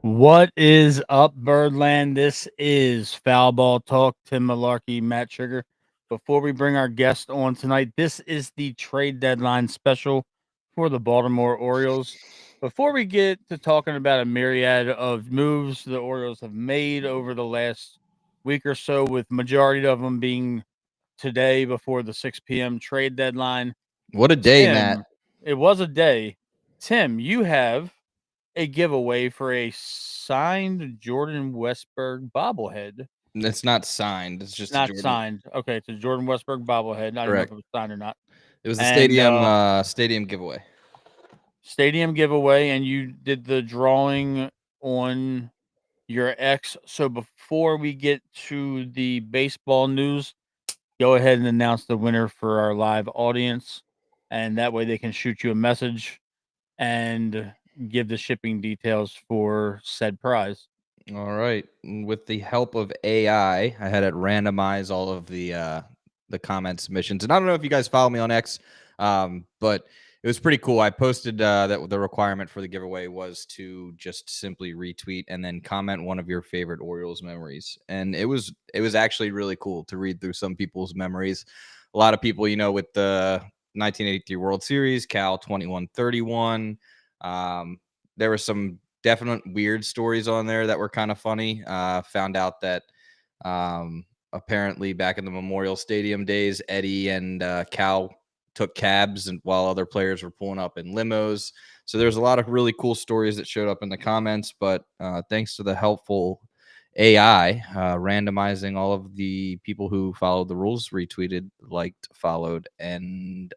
What is up, Birdland? This is Foul Ball Talk. Tim Malarkey, Matt Sugar. Before we bring our guest on tonight, this is the trade deadline special for the Baltimore Orioles. Before we get to talking about a myriad of moves the Orioles have made over the last week or so, with majority of them being today before the 6 p.m. trade deadline. What a day, Matt. Tim, it was a day. Tim, you have a giveaway for a signed Jordan Westberg bobblehead. It's not signed. It's just Not a Jordan. signed. Okay, it's a Jordan Westberg bobblehead. I didn't know if it was signed or not. It was the And, stadium giveaway. Stadium giveaway, and you did the drawing on your X. So before we get to the baseball news, go ahead and announce the winner for our live audience, and that way they can shoot you a message and give the shipping details for said prize. All right. With the help of AI, I had it randomize all of the comment submissions. And I don't know if you guys follow me on X, but it was pretty cool. I posted that the requirement for the giveaway was to just simply retweet and then comment one of your favorite Orioles memories. And it was actually really cool to read through some people's memories. A lot of people, with the 1983 World Series, Cal 21-31. There were some definite weird stories on there that were kind of funny. Found out that apparently back in the Memorial Stadium days, Eddie and Cal took cabs and while other players were pulling up in limos. So there's a lot of really cool stories that showed up in the comments, but thanks to the helpful AI, randomizing all of the people who followed the rules, retweeted, liked, followed, and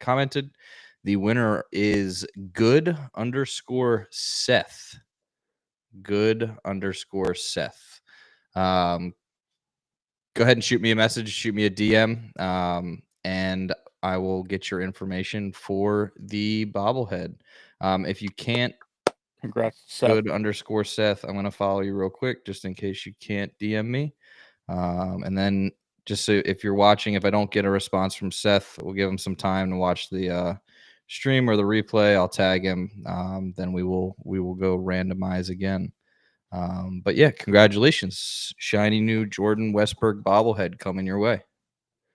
commented, the winner is good_Seth. Good_Seth. Go ahead and shoot me a message, shoot me a DM, and I will get your information for the bobblehead. If you can't, congrats, Seth. Good_Seth. I'm going to follow you real quick just in case you can't DM me. And then just so if you're watching, if I don't get a response from Seth, we'll give him some time to watch the stream or the replay. I'll tag him. Then we will go randomize again. But yeah, congratulations. Shiny new Jordan Westberg bobblehead coming your way.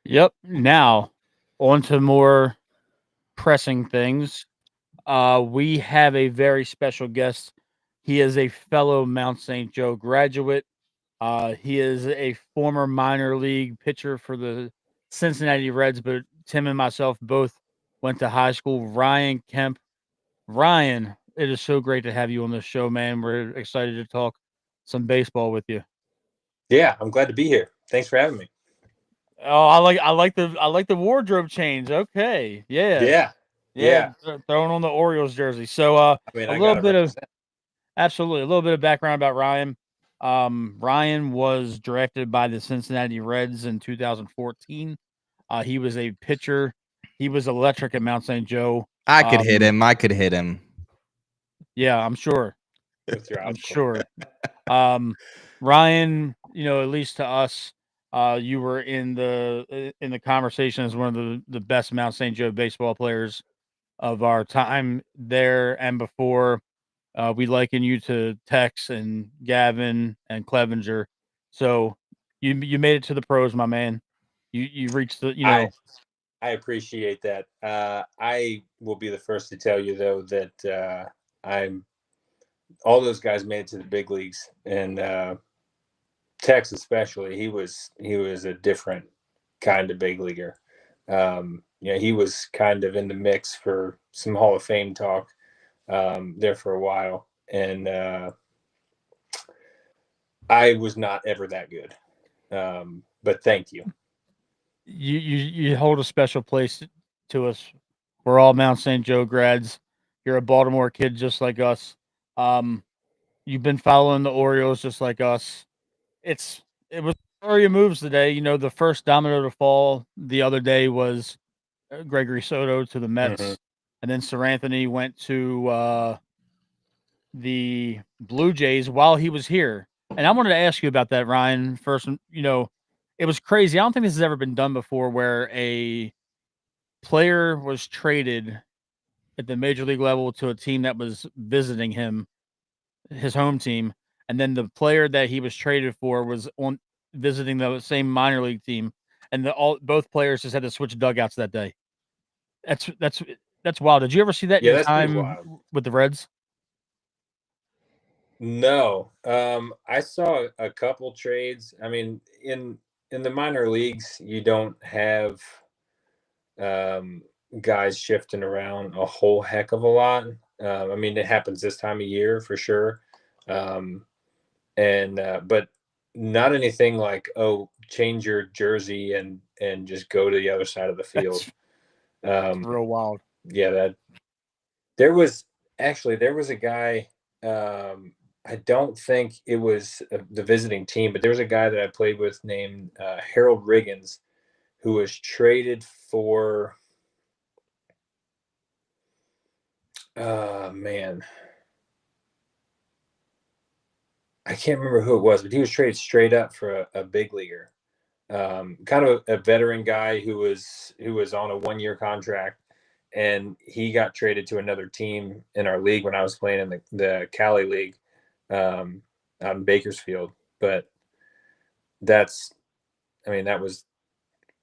Yep. Now, on to more pressing things. We have a very special guest. He is a fellow Mount St. Joe graduate. He is a former minor league pitcher for the Cincinnati Reds, but Tim and myself both went to high school. Ryan Kemp. Ryan, it is so great to have you on the show, man. We're excited to talk some baseball with you. Yeah, I'm glad to be here. Thanks for having me. Oh, I like the wardrobe change. Okay. Yeah. Throwing on the Orioles jersey. So a little bit of background about Ryan. Ryan was drafted by the Cincinnati Reds in 2014. He was a pitcher. He was electric at Mount St. Joe. I could hit him. Yeah, I'm sure. I'm sure. Ryan, at least to us, you were in the conversation as one of the best Mount St. Joe baseball players of our time there and before. We liken you to Tex and Gavin and Clevenger. So you made it to the pros, my man. You reached the I appreciate that. I will be the first to tell you though that I'm all those guys made it to the big leagues, and Tex especially. He was a different kind of big leaguer. He was kind of in the mix for some Hall of Fame talk there for a while, and I was not ever that good. But thank you. You hold a special place to us. We're all Mount St. Joe grads. You're a Baltimore kid just like us. You've been following the Orioles just like us. It was story of moves today. The first domino to fall the other day was Gregory Soto to the Mets, Mm-hmm. and then Sir Anthony went to the Blue Jays while he was here. And I wanted to ask you about that, Ryan. First, it was crazy. I don't think this has ever been done before, where a player was traded at the major league level to a team that was visiting him, his home team, and then the player that he was traded for was on visiting the same minor league team, and both players just had to switch dugouts that day. That's wild. Did you ever see that in Yeah, your that's pretty time wild. with the Reds? No, I saw a couple trades. I mean, in the minor leagues, you don't have guys shifting around a whole heck of a lot. I mean, it happens this time of year for sure, and but not anything like, oh, change your jersey and just go to the other side of the field. That's real wild. Yeah, that there was a guy. I don't think it was the visiting team, but there was a guy that I played with named Harold Riggins, who was traded for. Man, I can't remember who it was, but he was traded straight up for a big leaguer. Kind of a veteran guy who was on a 1-year contract, and he got traded to another team in our league when I was playing in the Cali League out in Bakersfield. But that was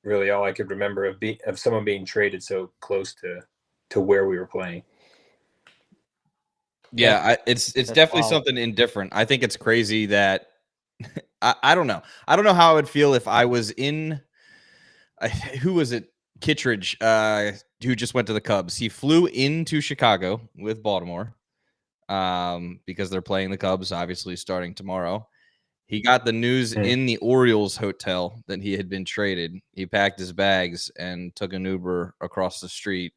really all I could remember of someone being traded so close to where we were playing. Yeah, it's definitely wild. something indifferent. I think it's crazy that I don't know. I don't know how I would feel if I was in who was it? Kittredge, who just went to the Cubs. He flew into Chicago with Baltimore because they're playing the Cubs, obviously starting tomorrow. He got the news in the Orioles hotel that he had been traded. He packed his bags and took an Uber across the street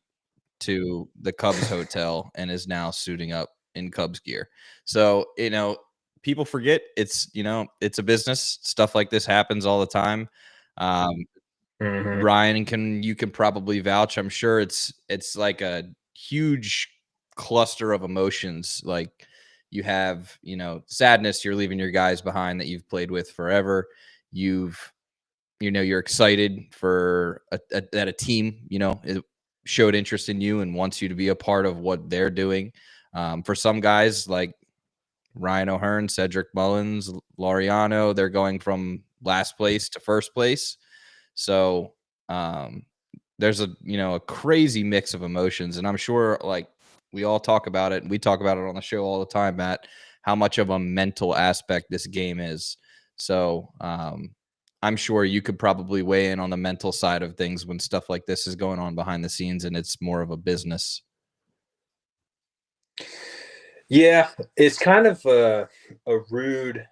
to the Cubs hotel and is now suiting up in Cubs gear. So, people forget it's a business. Stuff like this happens all the time. Ryan, you can probably vouch. I'm sure it's like a huge cluster of emotions. Like you have, sadness. You're leaving your guys behind that you've played with forever. You're excited for that a team, it showed interest in you and wants you to be a part of what they're doing. For some guys like Ryan O'Hearn, Cedric Mullins, Laureano, they're going from last place to first place. So there's a crazy mix of emotions, and I'm sure like we all talk about it, and we talk about it on the show all the time, Matt, how much of a mental aspect this game is. So I'm sure you could probably weigh in on the mental side of things when stuff like this is going on behind the scenes and it's more of a business. Yeah, it's kind of a rude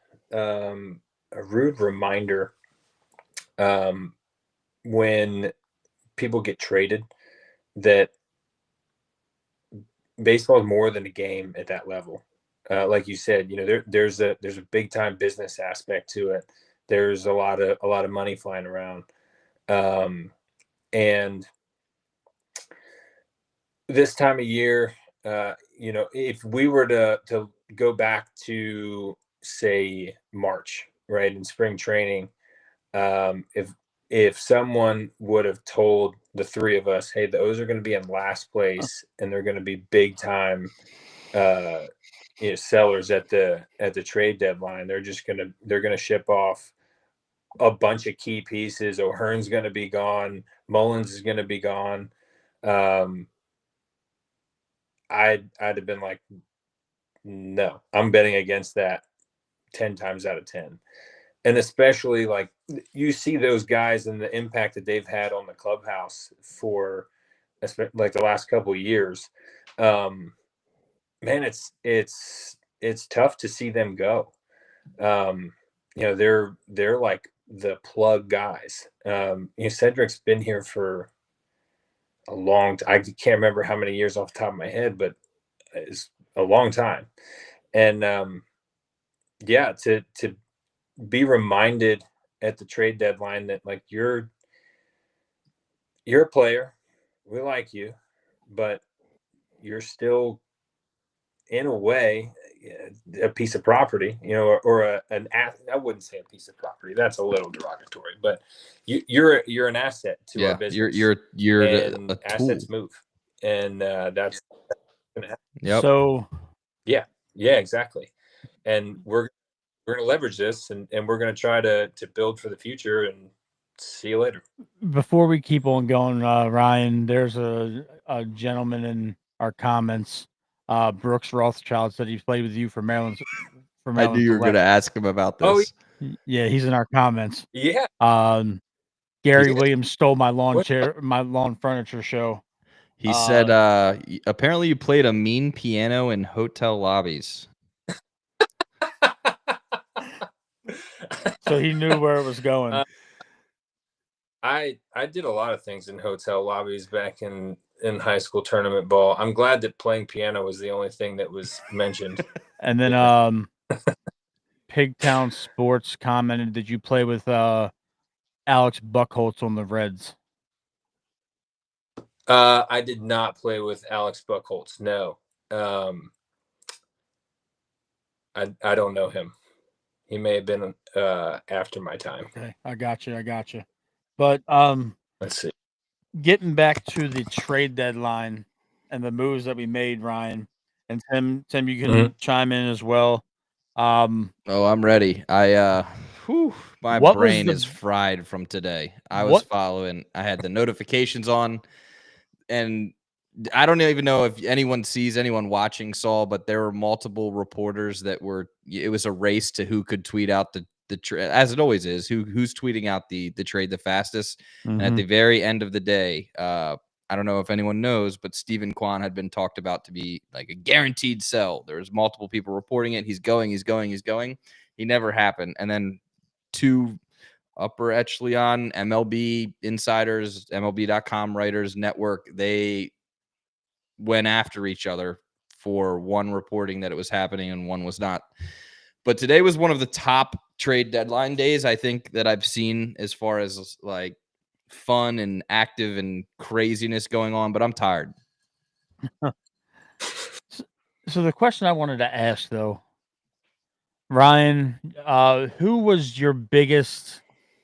reminder when people get traded that baseball is more than a game at that level. Like you said, there's a big time business aspect to it. There's a lot of money flying around, and this time of year, if we were to go back to say March, right, in spring training, if someone would have told the three of us, hey, those are going to be in last place and they're going to be big time sellers at the trade deadline, they're going to ship off a bunch of key pieces. O'Hearn's going to be gone, Mullins is going to be gone. I'd have been like, No, I'm betting against that 10 times out of 10. And especially like you see those guys and the impact that they've had on the clubhouse for like the last couple of years. Man, it's tough to see them go. They're like the plug guys. Cedric's been here for a long time. I can't remember how many years off the top of my head, but it's a long time. And to be reminded at the trade deadline that like you're a player, we like you, but you're still in a way a piece of property, or an asset. I wouldn't say a piece of property. That's a little derogatory, but you're an asset to our business. You're and a tool. assets move, and that's gonna happen. Yep. So yeah, exactly. And we're going to leverage this, and we're going to try to build for the future. And see you later. before we keep on going, Ryan, there's a gentleman in our comments, Brooks Rothschild, said he's played with you for Maryland. I knew you were going to ask him about this. Oh, yeah, he's in our comments. Yeah. Gary Yeah. Williams stole my lawn furniture show. He said, apparently you played a mean piano in hotel lobbies. So he knew where it was going. I did a lot of things in hotel lobbies back in high school tournament ball. I'm glad that playing piano was the only thing that was mentioned. And then Pigtown Sports commented, did you play with Alex Buckholtz on the Reds? I did not play with Alex Buckholtz. No. I don't know him. He may have been after my time. Okay, I got you. But let's see. Getting back to the trade deadline and the moves that we made, Ryan and Tim, you can chime in as well. I'm ready. My brain is fried from today. I was following. I had the notifications on, and I don't even know if anyone watching saw, but there were multiple reporters that it was a race to who could tweet out the as it always is, who's tweeting out the trade the fastest. And at the very end of the day, I don't know if anyone knows, but Stephen Kwan had been talked about to be like a guaranteed sell. There's multiple people reporting it. He's going. He never happened. And then two upper echelon MLB insiders, MLB.com writers network, they went after each other for one reporting that it was happening and one was not. But today was one of the top trade deadline days I think that I've seen as far as like fun and active and craziness going on, but I'm tired. So the question I wanted to ask though, Ryan, who was your biggest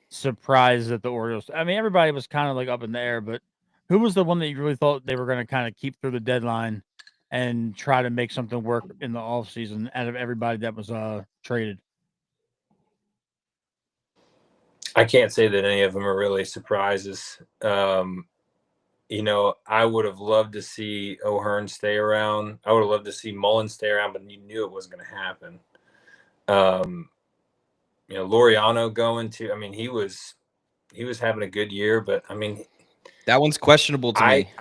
surprise at the Orioles? I mean, everybody was kind of like up in the air, but who was the one that you really thought they were going to kind of keep through the deadline and try to make something work in the offseason out of everybody that was traded? I can't say that any of them are really surprises. I would have loved to see O'Hearn stay around. I would have loved to see Mullen stay around, but you knew it was going to happen. Laureano going to, I mean, he was having a good year, but I mean, that one's questionable to me.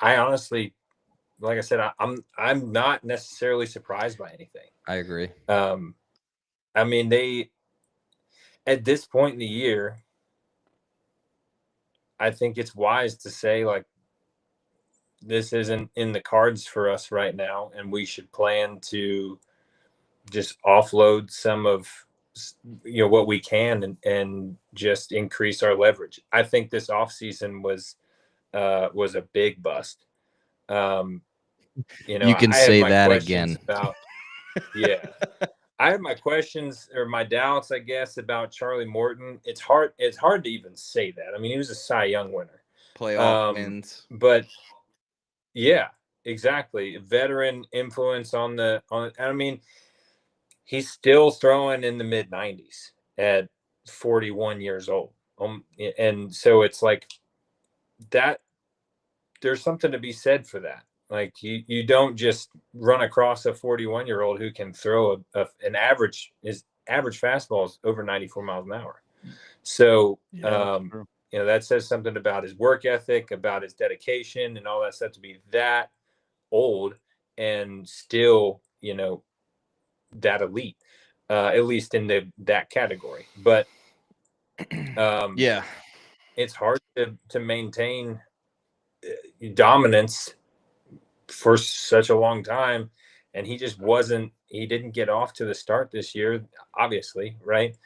I honestly, like I said, I'm not necessarily surprised by anything. I agree. I mean, they, at this point in the year, I think it's wise to say like, this isn't in the cards for us right now, and we should plan to just offload some of what we can and just increase our leverage. I think this offseason was a big bust. You can say that again. I have my questions or my doubts, I guess, about Charlie Morton. It's hard to even say that. I mean, he was a Cy Young winner. Playoff wins. But yeah, exactly. Veteran influence I mean, he's still throwing in the mid 90s at 41 years old. And so it's like that there's something to be said for that. Like you don't just run across a 41-year-old who can throw an average fastball is over 94 miles an hour. So that says something about his work ethic, about his dedication, and all that stuff to be that old and still that elite, at least in that category. But it's hard to maintain dominance for such a long time, and he didn't get off to the start this year, obviously, right?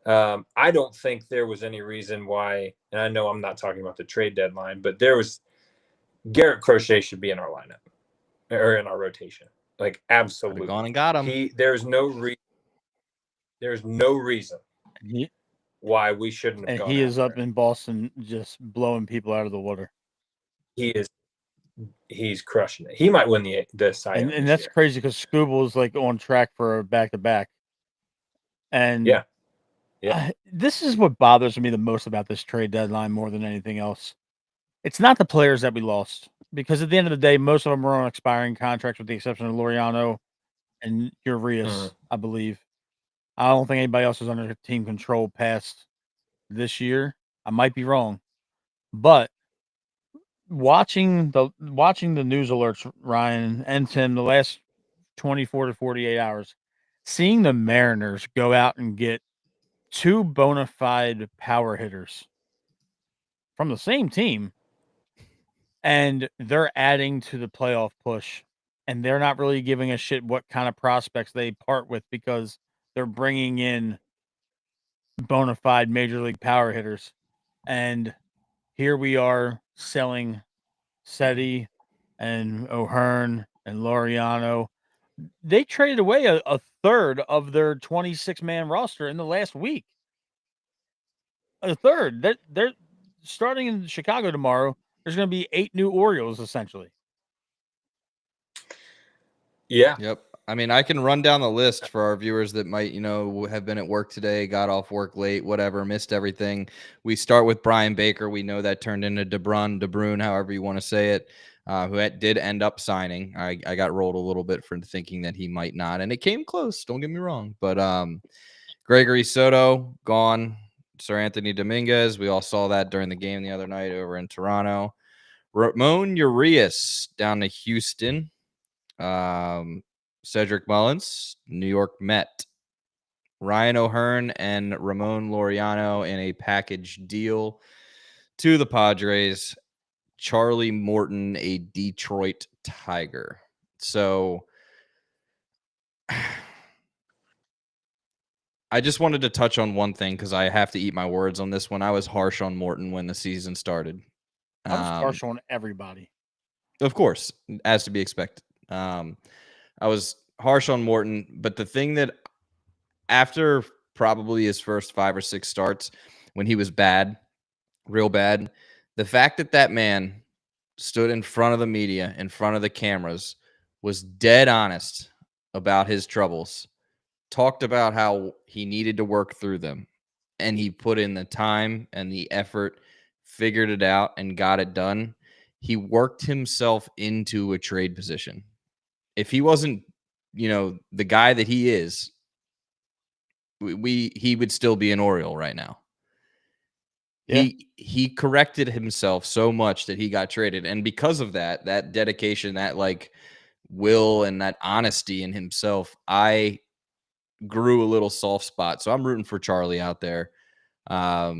I don't think there was any reason why, and I know I'm not talking about the trade deadline, but Garrett Crochet should be in our lineup or in our rotation. Like, absolutely. Gone and got him. There's no reason why we shouldn't have gone. He is up in Boston just blowing people out of the water. He's crushing it. He might win the Cy Young and that's crazy because Scooble is like on track for a back-to-back. And this is what bothers me the most about this trade deadline more than anything else. It's not the players that we lost, because at the end of the day, most of them were on expiring contracts with the exception of Laureano and Urias, I believe. I don't think anybody else was under team control past this year. I might be wrong, but watching the news alerts, Ryan and Tim, the last 24 to 48 hours, seeing the Mariners go out and get two bona fide power hitters from the same team, and they're adding to the playoff push, and they're not really giving a shit what kind of prospects they part with because they're bringing in bona fide major league power hitters. And here we are selling Seti and O'Hearn and Laureano. They traded away a third of their 26-man roster in the last week. A third. They're starting in Chicago tomorrow. There's going to be 8 new Orioles, essentially. Yeah. Yep. I mean, I can run down the list for our viewers that might, have been at work today, got off work late, whatever, missed everything. We start with Brian Baker. We know that turned into DeBrun, however you want to say it, who did end up signing. I got rolled a little bit for thinking that he might not, and it came close. Don't get me wrong. But Gregory Soto, gone. Sir Anthony Dominguez, we all saw that during the game the other night over in Toronto. Ramon Urias down to Houston. Cedric Mullins, New York Met. Ryan O'Hearn and Ramon Laureano in a package deal to the Padres. Charlie Morton, a Detroit Tiger. So I just wanted to touch on one thing because I have to eat my words on this one. I was harsh on Morton when the season started. I was harsh on everybody. Of course, as to be expected. I was harsh on Morton, but the thing that after probably his first 5 or 6 starts, when he was bad, real bad, the fact that man stood in front of the media, in front of the cameras, was dead honest about his troubles, talked about how he needed to work through them, and he put in the time and the effort, figured it out, and got it done. He worked himself into a trade position. If he wasn't, the guy that he is, he would still be an Oriole right now. Yeah. He corrected himself so much that he got traded, and because of that dedication, that will and that honesty in himself, I grew a little soft spot. So I'm rooting for Charlie out there. At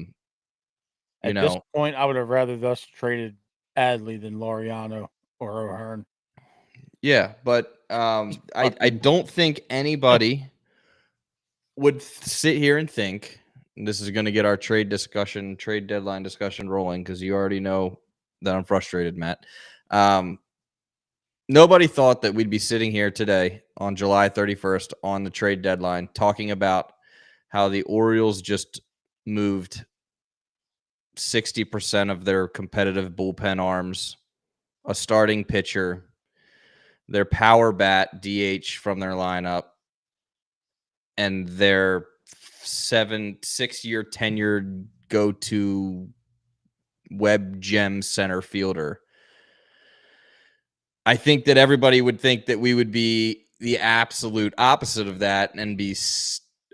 this point, I would have rather thus traded Adley than Laureano or O'Hearn. Yeah, but I don't think anybody would sit here and think, and this is going to get our trade deadline discussion rolling, because you already know that I'm frustrated, Matt. Nobody thought that we'd be sitting here today on July 31st on the trade deadline talking about how the Orioles just moved 60% of their competitive bullpen arms, a starting pitcher, their power bat DH from their lineup, and their 6-year tenured go-to web gem center fielder. I think that everybody would think that we would be the absolute opposite of that and be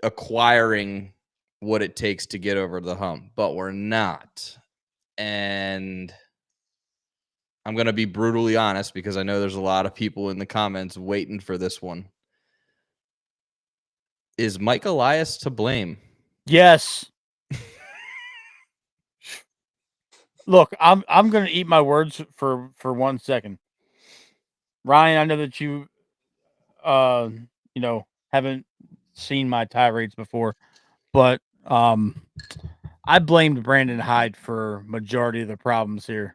acquiring what it takes to get over the hump, but we're not. And I'm going to be brutally honest because I know there's a lot of people in the comments waiting for this one. Is Mike Elias to blame? Yes. Look, I'm going to eat my words for 1 second. Ryan, I know that you haven't seen my tirades before, but I blamed Brandon Hyde for majority of the problems here.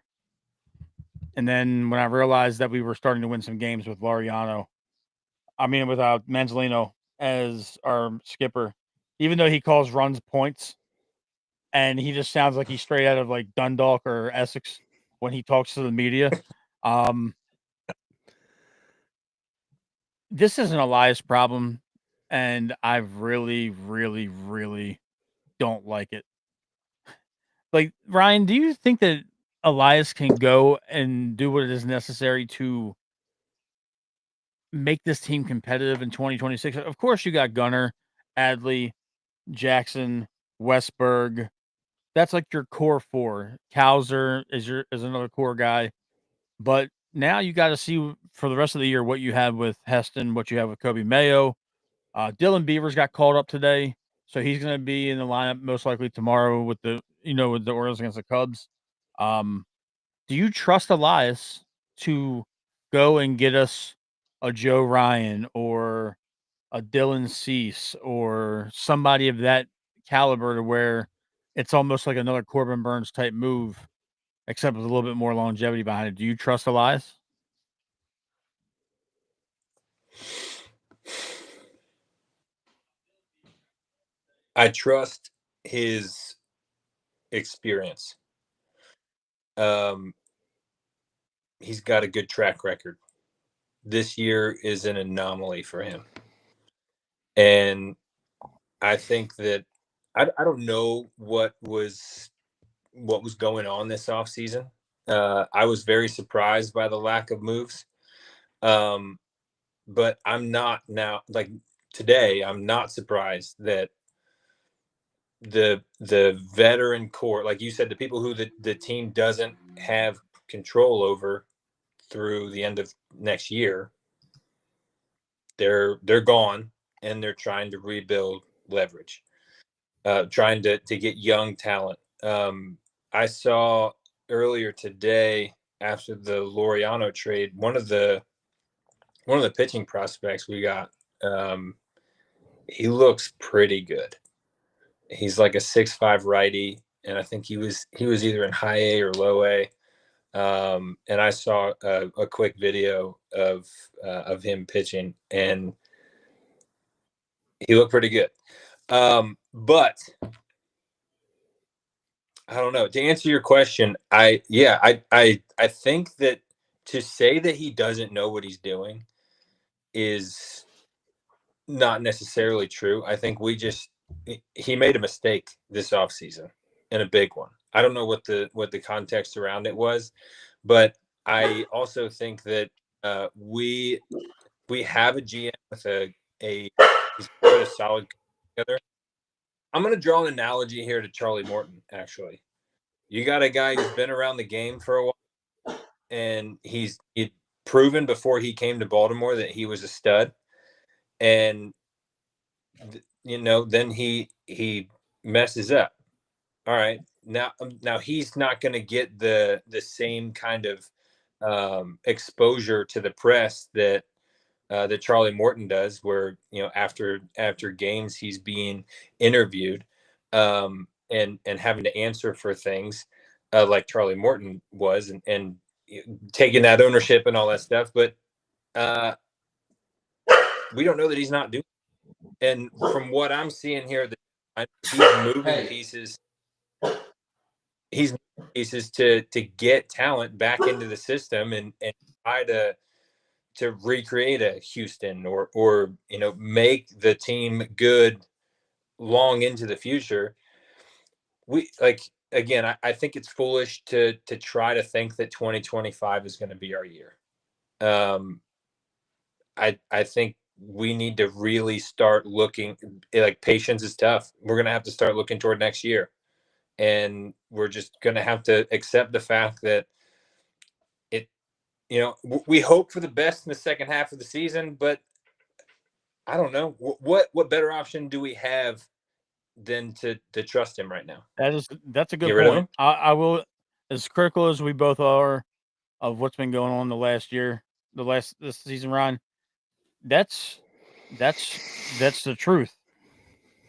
And then when I realized that we were starting to win some games with Manzolino as our skipper, even though he calls runs points, and he just sounds like he's straight out of like Dundalk or Essex when he talks to the media. This is an Elias problem, and I really, really, really don't like it. Like, Ryan, do you think that Elias can go and do what is necessary to make this team competitive in 2026? Of course, you got Gunner, Adley, Jackson, Westberg. That's like your core four. Kauser is another core guy. But now you got to see for the rest of the year what you have with Heston, what you have with Kobe Mayo. Dylan Beavers got called up today, so he's going to be in the lineup most likely tomorrow with the Orioles against the Cubs. Do you trust Elias to go and get us a Joe Ryan or a Dylan Cease or somebody of that caliber to where it's almost like another Corbin Burns type move, except with a little bit more longevity behind it? Do you trust Elias? I trust his experience. He's got a good track record. This year is an anomaly for him. And I think that I don't know what was going on this offseason. I was very surprised by the lack of moves. But I'm not now, like today, I'm not surprised that the veteran core, like you said, the people who the team doesn't have control over through the end of next year, they're gone, and they're trying to rebuild leverage, trying to get young talent. I saw earlier today after the Laureano trade, one of the pitching prospects we got, he looks pretty good. He's like a 6'5" righty, and I think he was either in high A or low A. And I saw a quick video of him pitching, and he looked pretty good. But I don't know. To answer your question, I think that to say that he doesn't know what he's doing is not necessarily true. I think he made a mistake this offseason, and a big one. I don't know what the context around it was, but I also think that we have a GM with he's put a solid together. I'm going to draw an analogy here to Charlie Morton. Actually, you got a guy who's been around the game for a while, and he'd proven before he came to Baltimore that he was a stud, and then he messes up. All right, now he's not going to get the same kind of exposure to the press that Charlie Morton does, where after games he's being interviewed and having to answer for things like Charlie Morton was, and taking that ownership and all that stuff. But we don't know that he's not doing it. And from what I'm seeing here, he's moving pieces. He's moving pieces to get talent back into the system and try to recreate a Houston or make the team good long into the future. I think it's foolish to try to think that 2025 is going to be our year. I think we need to really start looking. Like, patience is tough. We're gonna have to start looking toward next year, and we're just gonna have to accept the fact that it. We hope for the best in the second half of the season, but I don't know what better option do we have than to trust him right now. That's a Get good rid of point. him. I will, as critical as we both are of what's been going on the last year, this season, Ryan. That's that's the truth.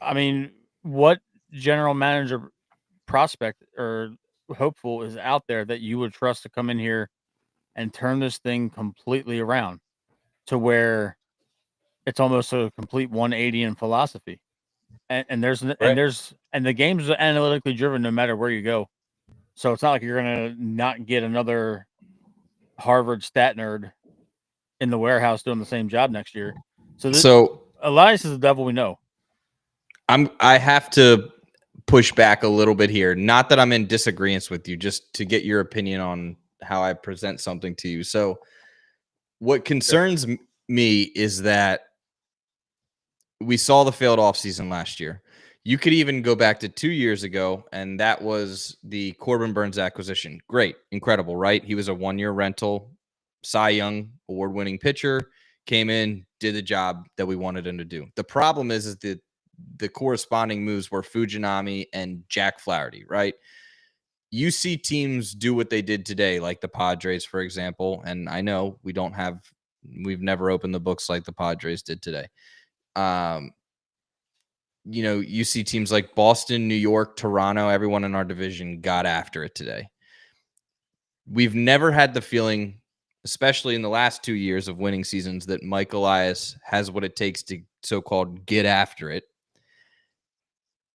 I mean, what general manager prospect or hopeful is out there that you would trust to come in here and turn this thing completely around to where it's almost a complete 180 in philosophy? And Right. the game's analytically driven no matter where you go. So it's not like you're gonna not get another Harvard stat nerd in the warehouse doing the same job next year. So Elias is the devil we know. I have to push back a little bit here. Not that I'm in disagreement with you, just to get your opinion on how I present something to you. So what concerns me is that we saw the failed offseason last year. You could even go back to 2 years ago, and that was the Corbin Burns acquisition. Great, incredible, right? He was a 1-year rental, Cy Young award-winning pitcher, came in, did the job that we wanted him to do. The problem is that the corresponding moves were Fujinami and Jack Flaherty, right? You see teams do what they did today, like the Padres, for example. And I know we've never opened the books like the Padres did today. You see teams like Boston, New York, Toronto, everyone in our division got after it today. We've never had the feeling, especially in the last 2 years of winning seasons, that Mike Elias has what it takes to so-called get after it.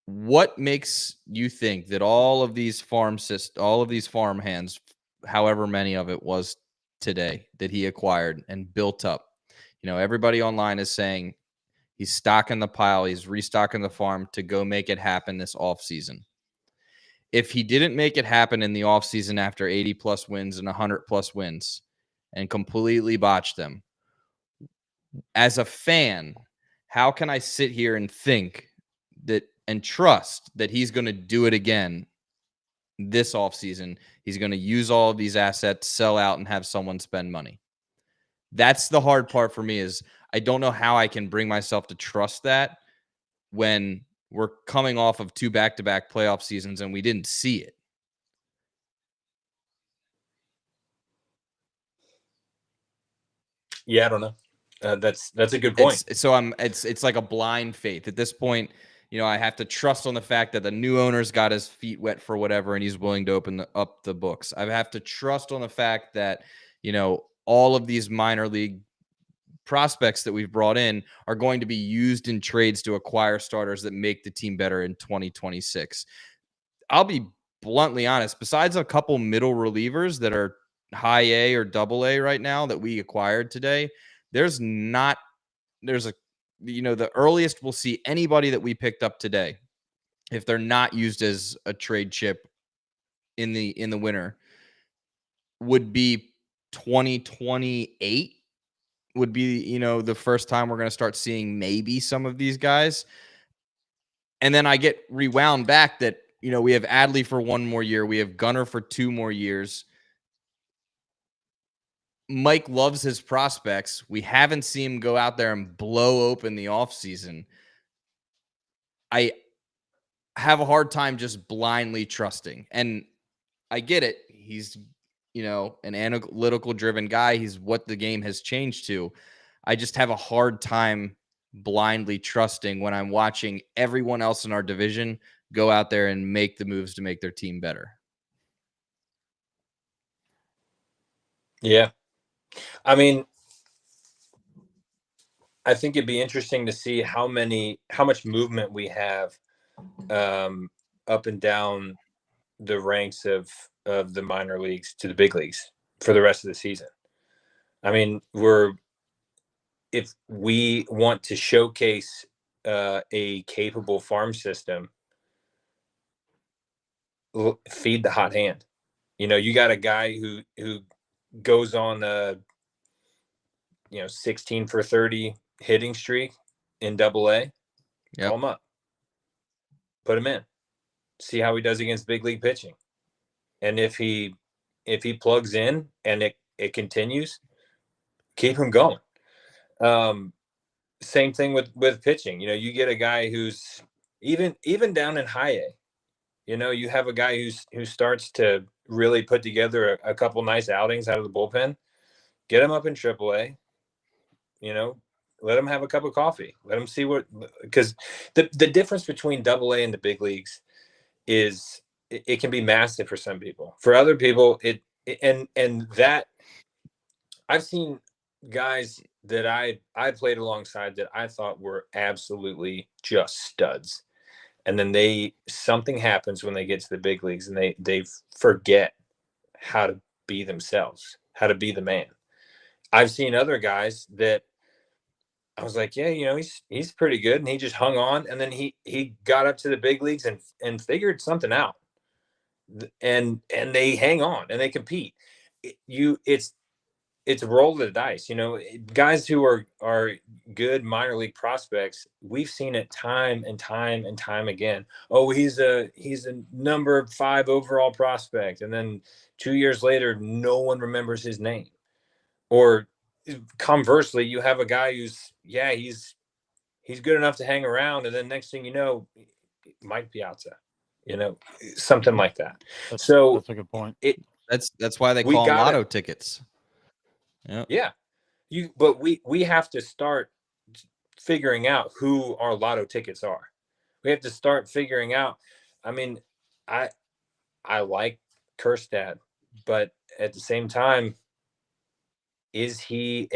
What makes you think that all of these farm hands, however many of it was today, that he acquired and built up? Everybody online is saying he's stocking the pile. He's restocking the farm to go make it happen this offseason. If he didn't make it happen in the offseason after 80-plus wins and 100-plus wins and completely botched them, as a fan, how can I sit here and think that and trust that he's going to do it again this offseason? He's going to use all of these assets, sell out, and have someone spend money. That's the hard part for me, is I don't know how I can bring myself to trust that when we're coming off of 2 back-to-back playoff seasons and we didn't see it. Yeah, I don't know. That's a good point. It's like a blind faith at this point. I have to trust on the fact that the new owner's got his feet wet for whatever, and he's willing to open up the books. I have to trust on the fact that, all of these minor league prospects that we've brought in are going to be used in trades to acquire starters that make the team better in 2026. I'll be bluntly honest, besides a couple middle relievers that are high A or double A right now that we acquired today, the earliest we'll see anybody that we picked up today, if they're not used as a trade chip in the winter, would be 2028 would be, the first time we're going to start seeing maybe some of these guys. And then I get rewound back that, we have Adley for 1 more year. We have Gunnar for 2 more years. Mike loves his prospects. We haven't seen him go out there and blow open the offseason. I have a hard time just blindly trusting. And I get it. He's, an analytical driven guy. He's what the game has changed to. I just have a hard time blindly trusting when I'm watching everyone else in our division go out there and make the moves to make their team better. Yeah. I mean, I think it'd be interesting to see how much movement we have up and down the ranks of the minor leagues to the big leagues for the rest of the season. I mean, if we want to showcase a capable farm system, feed the hot hand. You got a guy who goes on 16 for 30 hitting streak in Double-A. Call him up, put him in, see how he does against big league pitching, and if he plugs in and it continues, keep him going. Same thing with pitching. You get a guy who's even down in high A. You have a guy who starts to really put together a couple nice outings out of the bullpen. Get him up in AAA. Let him have a cup of coffee. Let him see because the difference between Double-A and the big leagues is it can be massive for some people. For other people, and that I've seen guys that I played alongside that I thought were absolutely just studs. And then something happens when they get to the big leagues and they forget how to be themselves, how to be the man. I've seen other guys that I was like, yeah, he's pretty good, and he just hung on, and then he got up to the big leagues and figured something out, and they hang on and they compete. It's a roll of the dice. Guys who are good minor league prospects, we've seen it time and time and time again. Oh, he's a number 5 overall prospect, and then 2 years later, no one remembers his name. Or conversely, you have a guy who's good enough to hang around, and then next thing you know, Mike Piazza, something like that. That's a good point. That's why they call them lotto tickets. Yeah. But we have to start figuring out who our lotto tickets are. We have to start figuring out. I mean, I like Kerstad, but at the same time, is he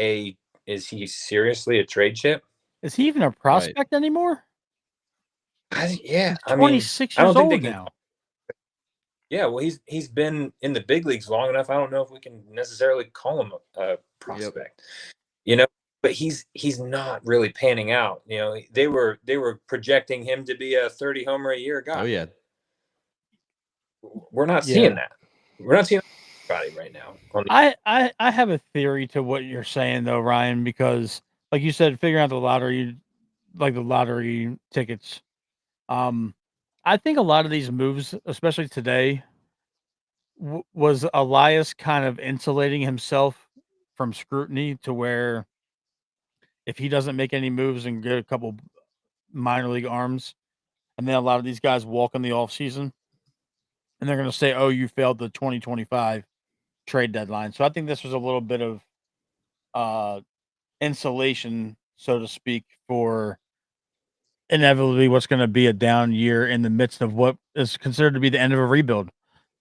seriously a trade chip? Is he even a prospect anymore? He's 26 years old now. Yeah, well, he's been in the big leagues long enough. I don't know if we can necessarily call him a prospect. But he's not really panning out. They were projecting him to be a 30 homer a year guy. Oh yeah. We're not seeing that. We're not seeing anybody right now. I have a theory to what you're saying though, Ryan, because like you said, figuring out the lottery tickets. I think a lot of these moves, especially today, was Elias kind of insulating himself from scrutiny to where if he doesn't make any moves and get a couple minor league arms, and then a lot of these guys walk in the offseason, and they're going to say, oh, you failed the 2025 trade deadline. So I think this was a little bit of insulation, so to speak, for inevitably what's going to be a down year in the midst of what is considered to be the end of a rebuild,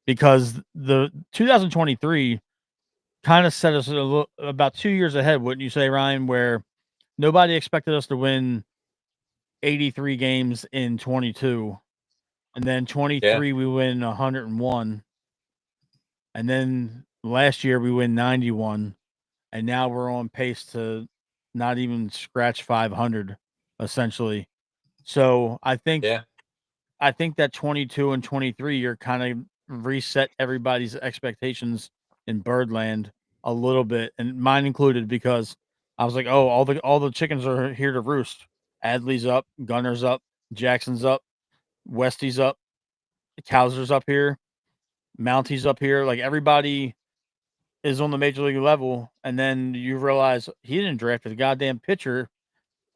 because the 2023 kind of set us about 2 years ahead, wouldn't you say, Ryan, where nobody expected us to win 83 games in 22, and then 23 we win 101, and then last year we win 91, and now we're on pace to not even scratch 500 essentially. So I think that 22 and 23 you're kind of reset everybody's expectations in Birdland a little bit, and mine included, because I was like, oh, all the chickens are here to roost. Adley's up, Gunner's up, Jackson's up, Westy's up, Kowser's up here, Mounty's up here. Like, everybody is on the major league level, and then you realize he didn't draft a goddamn pitcher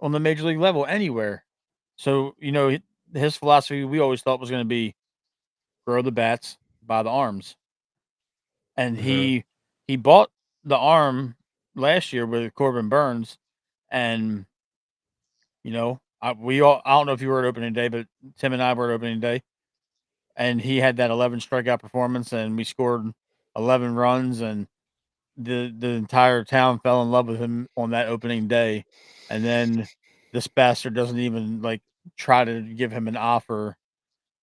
on the major league level anywhere. So, his philosophy, we always thought, was going to be grow the bats by the arms. And he bought the arm last year with Corbin Burns, and I don't know if you were at opening day, but Tim and I were at opening day, and he had that 11 strikeout performance, and we scored 11 runs, and the entire town fell in love with him on that opening day. And then this bastard doesn't even try to give him an offer,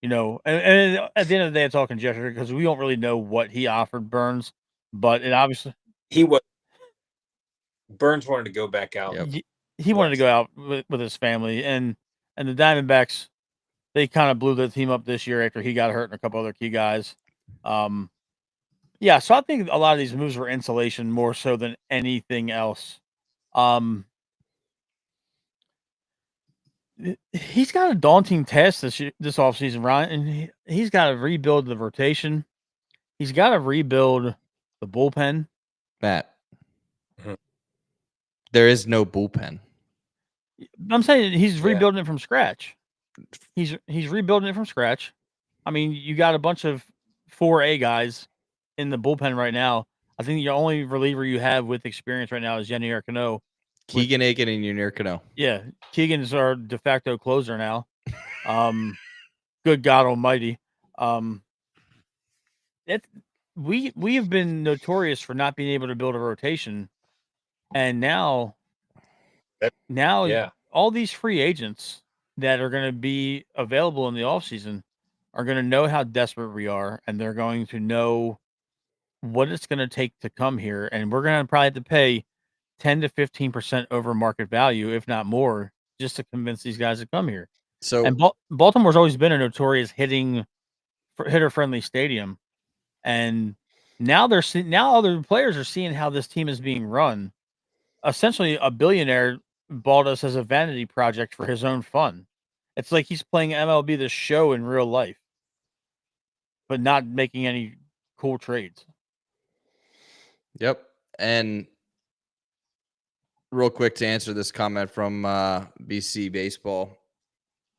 and at the end of the day, it's all conjecture because we don't really know what he offered Burns, but it obviously Burns wanted to go back out. He wanted to go out with his family, and the Diamondbacks, they kind of blew the team up this year after he got hurt and a couple other key guys. So I think a lot of these moves were insulation more so than anything else. He's got a daunting task this offseason, Ryan, and he's got to rebuild the rotation. He's got to rebuild the bullpen. Matt, Mhm. there is no bullpen. I'm saying he's Yeah. rebuilding it from scratch. He's rebuilding it from scratch. I mean, you got a bunch of 4A guys in the bullpen right now. I think the only reliever you have with experience right now is Yenier Cano. Keegan Aiken and Junior Cano. Yeah, Keegan's our de facto closer now. Good God Almighty. We have been notorious for not being able to build a rotation, and now Yeah. all these free agents that are going to be available in the offseason are going to know how desperate we are, and they're going to know what it's going to take to come here, and we're going to probably have to pay 10 to 15% over market value, if not more, just to convince these guys to come here. So And Baltimore's always been a notorious hitter-friendly stadium, and now now other players are seeing how this team is being run. Essentially, a billionaire bought us as a vanity project for his own fun. It's like he's playing MLB The Show in real life, but not making any cool trades. Yep. And real quick to answer this comment from BC Baseball,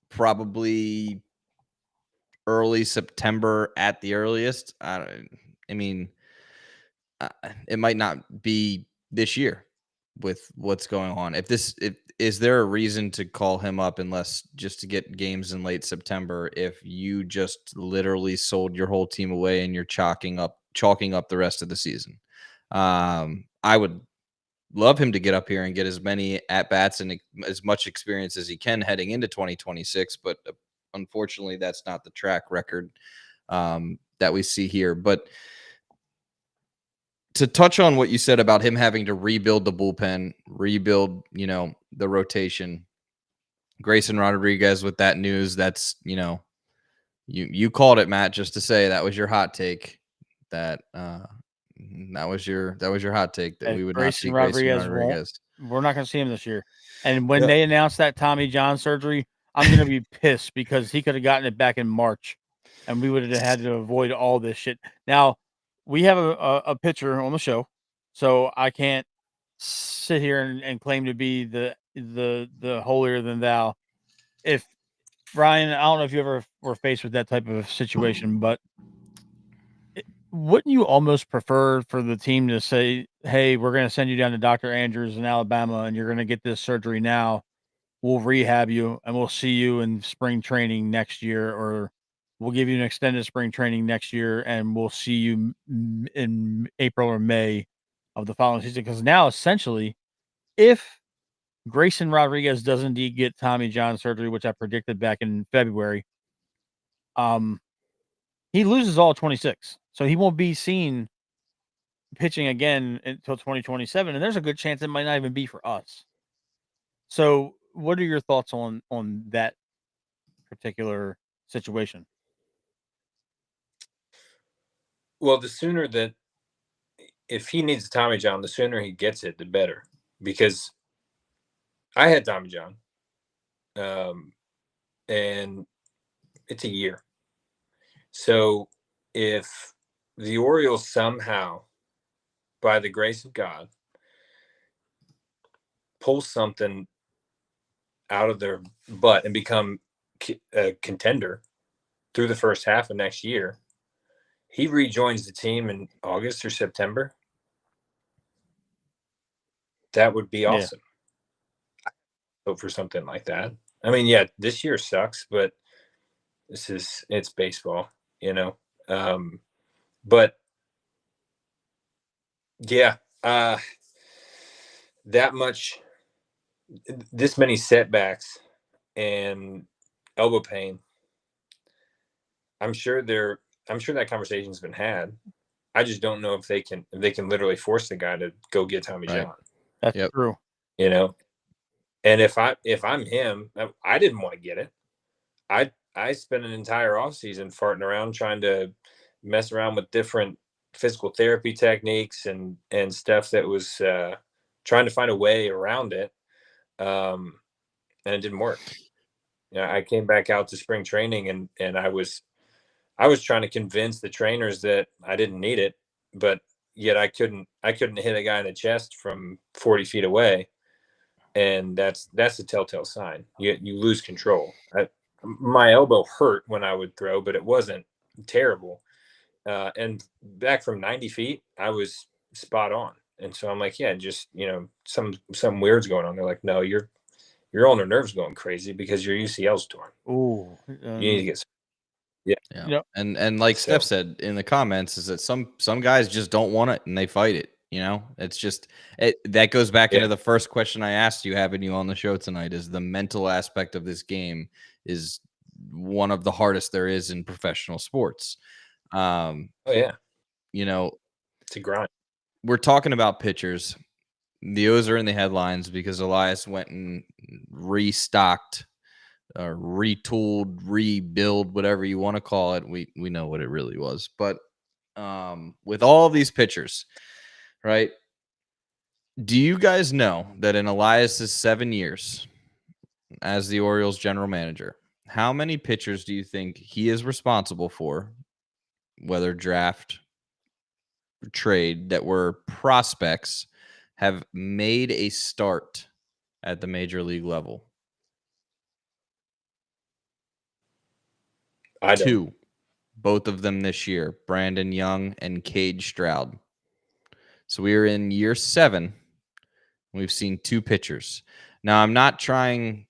probably early September at the earliest. I mean, it might not be this year with what's going on. Is there a reason to call him up unless just to get games in late September if you just literally sold your whole team away and you're chalking up the rest of the season? I would love him to get up here and get as many at bats and as much experience as he can heading into 2026, but unfortunately that's not the track record that we see here. But to touch on what you said about him having to rebuild the bullpen, rebuild, the rotation, Grayson Rodriguez with that news, that's, you called it, Matt, just to say that was your hot take. That was your hot take that we would not see Grayson Rodriguez. We're not going to see him this year. And when they announced that Tommy John surgery, I'm going to be pissed because he could have gotten it back in March, and we would have had to avoid all this shit. Now, we have a pitcher on the show, so I can't sit here and claim to be the holier than thou. If Ryan, I don't know if you ever were faced with that type of situation, but wouldn't you almost prefer for the team to say, "Hey, we're going to send you down to Dr. Andrews in Alabama, and you're going to get this surgery now. We'll rehab you, and we'll see you in spring training next year, or we'll give you an extended spring training next year, and we'll see you in April or May of the following season." Because now, essentially, if Grayson Rodriguez does indeed get Tommy John surgery, which I predicted back in February, he loses all 26. So he won't be seen pitching again until 2027, and there's a good chance it might not even be for us. So, what are your thoughts on that particular situation? Well, the sooner that if he needs Tommy John, the sooner he gets it, the better. Because I had Tommy John, and it's a year. So if the Orioles somehow, by the grace of God, pull something out of their butt and become a contender through the first half of next year, he rejoins the team in August or September. That would be awesome. Yeah. Hope for something like that. I mean, yeah, this year sucks, but it's baseball, but yeah, this many setbacks and elbow pain. I'm sure that conversation's been had. I just don't know if they can literally force the guy to go get Tommy John. That's true. And if I'm him, I didn't want to get it. I spent an entire offseason farting around trying to mess around with different physical therapy techniques and stuff that was trying to find a way around it, and it didn't work. I came back out to spring training, and I was trying to convince the trainers that I didn't need it, but yet I couldn't hit a guy in the chest from 40 feet away, and that's a telltale sign. You lose control. My elbow hurt when I would throw, but it wasn't terrible. And back from 90 feet, I was spot on. And so I'm like, yeah, just some weird's going on. They're like, no, your ulnar nerve's going crazy because your UCL's torn. Ooh, You need to get. Yeah. Yeah. And like Steph said in the comments, is that some guys just don't want it and they fight it. It's just that goes back into the first question I asked you, having you on the show tonight, is the mental aspect of this game is one of the hardest there is in professional sports. Oh yeah. It's a grind. We're talking about pitchers. The O's are in the headlines because Elias went and restocked or retooled, rebuild, whatever you want to call it. We know what it really was. But with all these pitchers, right? Do you guys know that in Elias's 7 years as the Orioles general manager, how many pitchers do you think he is responsible for, whether draft or trade, that were prospects, have made a start at the major league level? Two. Both of them this year, Brandon Young and Cage Stroud. So we are in year 7. We've seen 2 pitchers. Now, I'm not trying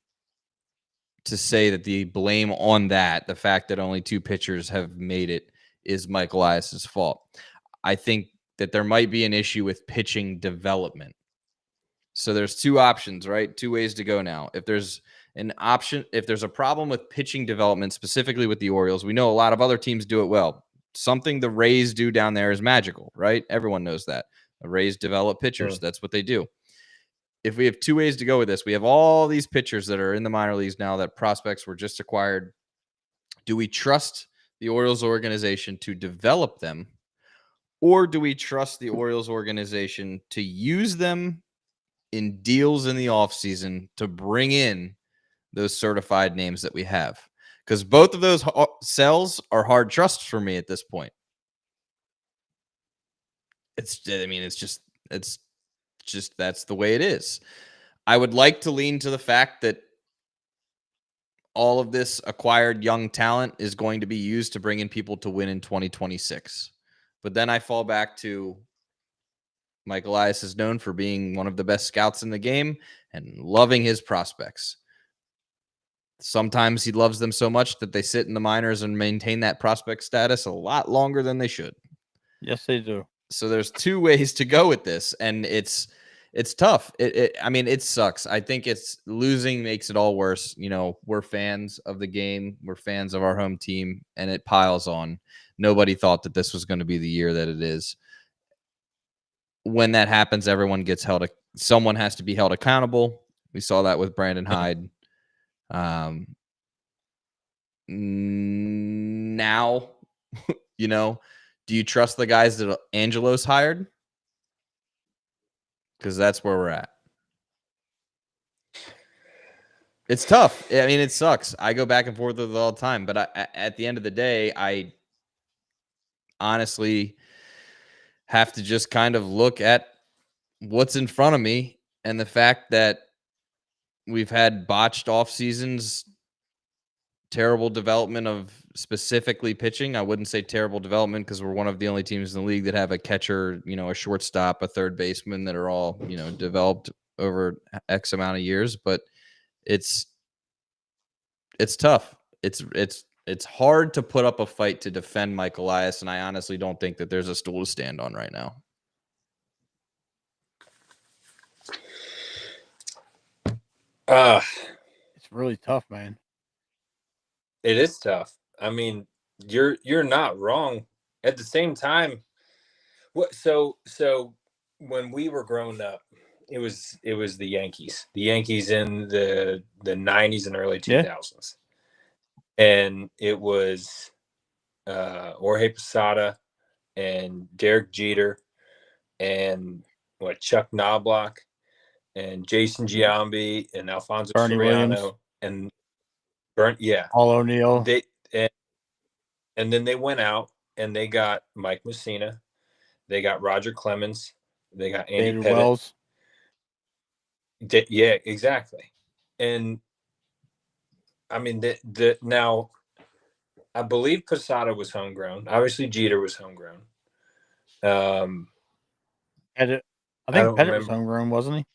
to say that the blame on that, the fact that only 2 pitchers have made it, is Mike Elias's fault. I think that there might be an issue with pitching development. So there's 2 options, right? 2 ways to go now. If there's a problem with pitching development, specifically with the Orioles, we know a lot of other teams do it well. Something the Rays do down there is magical, right? Everyone knows that. The Rays develop pitchers. That's what they do. If we have 2 ways to go with this, we have all these pitchers that are in the minor leagues now that prospects were just acquired. Do we trust the Orioles organization to develop them, or do we trust the Orioles organization to use them in deals in the offseason to bring in those certified names that we have? Because both of those sells are hard trusts for me at this point. It's just that's the way it is. I would like to lean to the fact that all of this acquired young talent is going to be used to bring in people to win in 2026. But then I fall back to Mike Elias is known for being one of the best scouts in the game and loving his prospects. Sometimes he loves them so much that they sit in the minors and maintain that prospect status a lot longer than they should. Yes, they do. So there's 2 ways to go with this, and it's tough. It sucks. I think it's losing makes it all worse. We're fans of the game. We're fans of our home team, and it piles on. Nobody thought that this was going to be the year that it is. When that happens, someone has to be held accountable. We saw that with Brandon Hyde. Now, do you trust the guys that Angelo's hired? Because that's where we're at. It's tough. It sucks. I go back and forth with it all the time. But at the end of the day, I honestly have to just kind of look at what's in front of me and the fact that we've had botched off seasons, terrible development of specifically pitching. I wouldn't say terrible development because we're one of the only teams in the league that have a catcher, a shortstop, a third baseman that are all, developed over X amount of years. But it's tough. It's hard to put up a fight to defend Mike Elias, and I honestly don't think that there's a stool to stand on right now. It's really tough, man. It is tough. You're not wrong. At the same time, so when we were growing up, it was the Yankees. The Yankees in the 90s and early 2000s. And it was Jorge Posada and Derek Jeter and Chuck Knobloch. and Jason Giambi and Alfonso Bernie Soriano Williams. and yeah, Paul O'Neill. And then they went out and they got Mike Messina, they got Roger Clemens, they got Andy David Pettit. Wells. Yeah, exactly. And I mean, now I believe Posada was homegrown. Obviously, Jeter was homegrown. Pettit. I I think don't Pettit was remember. homegrown, wasn't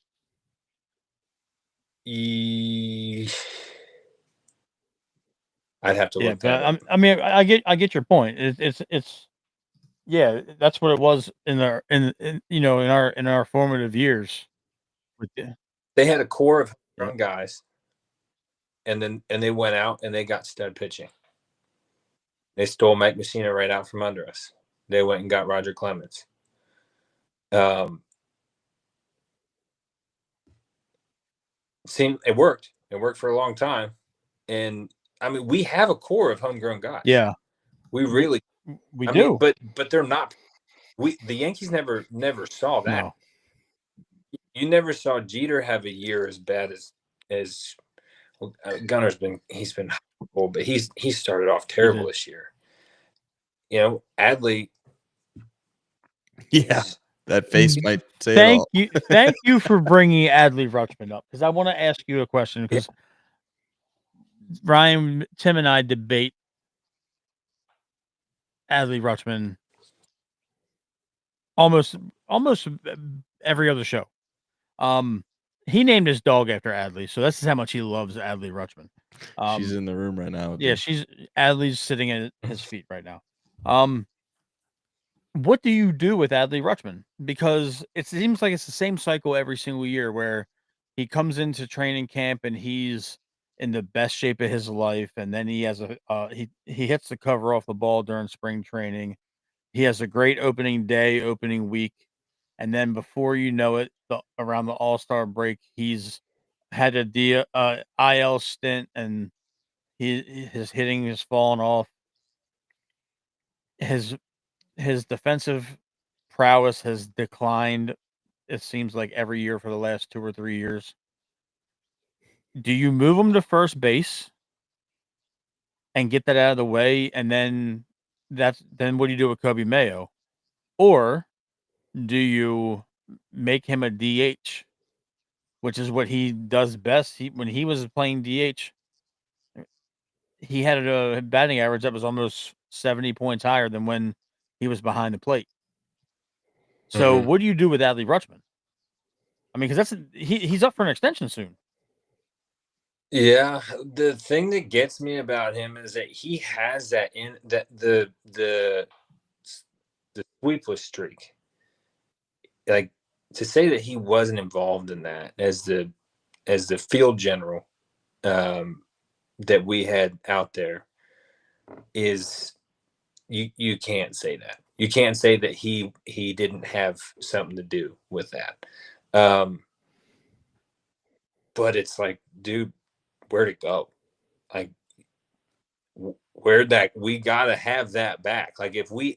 I'd have to he? Yeah, look that but up. I mean, I get your point. It's yeah, that's what it was in our in our formative years. They had a core of Yeah. young guys, and they went out and they got stud pitching. They stole Mike Messina right out from under us. They went and got Roger Clemens. It worked. It worked for a long time, and I mean, we have a core of homegrown guys. Yeah, we really. we I do. mean, but they're not. The Yankees never saw that. No. You never saw Jeter have a year as bad as well, Gunner's been. He's been horrible, but he started off terrible this year. You know, Adley. Yeah, that face might say it all. Thank you for bringing Adley Rutschman up, because I want to ask you a question, because Ryan, Tim, and I debate Adley Rutschman almost every other show. He named his dog after Adley, so this is how much he loves Adley Rutschman. She's in the room right now. Yeah, Adley's sitting at his feet right now. What do you do with Adley Rutschman? Because it seems like it's the same cycle every single year, where he comes into training camp and he's in the best shape of his life, and then he has he hits the cover off the ball during spring training. He has a great opening week, and then before you know it, around the All-Star break, he's had a IL stint, and his hitting has fallen off. His defensive prowess has declined, it seems like, every year for the last 2 or 3 years. Do you move him to first base and get that out of the way, and then what do you do with Kobe Mayo? Or do you make him a DH, which is what he does best? When he was playing DH, he had a batting average that was almost 70 points higher than when he was behind the plate. So what do you do with Adley Rutschman? I mean, because he's up for an extension soon. Yeah, the thing that gets me about him is that he has the sweepless streak. Like, to say that he wasn't involved in that as the field general that we had out there is, you can't say that. You can't say that he didn't have something to do with that. But it's like, dude, where'd it go? Like, we gotta have that back. Like, if we